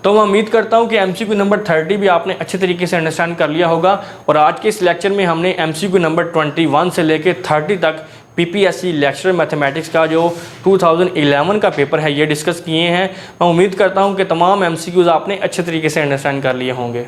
तो मैं उम्मीद करता हूँ कि एमसीक्यू नंबर 30 भी आपने अच्छे तरीके से अंडरस्टैंड कर लिया होगा। और आज के इस लेक्चर में हमने एमसीक्यू नंबर 21 से लेकर 30 तक पीपीएससी लेक्चरर मैथमेटिक्स का जो 2011 का पेपर है ये डिस्कस किए हैं। मैं उम्मीद करता हूँ कि तमाम एमसीक्यूज़ आपने अच्छे तरीके से अंडरस्टैंड कर लिए होंगे।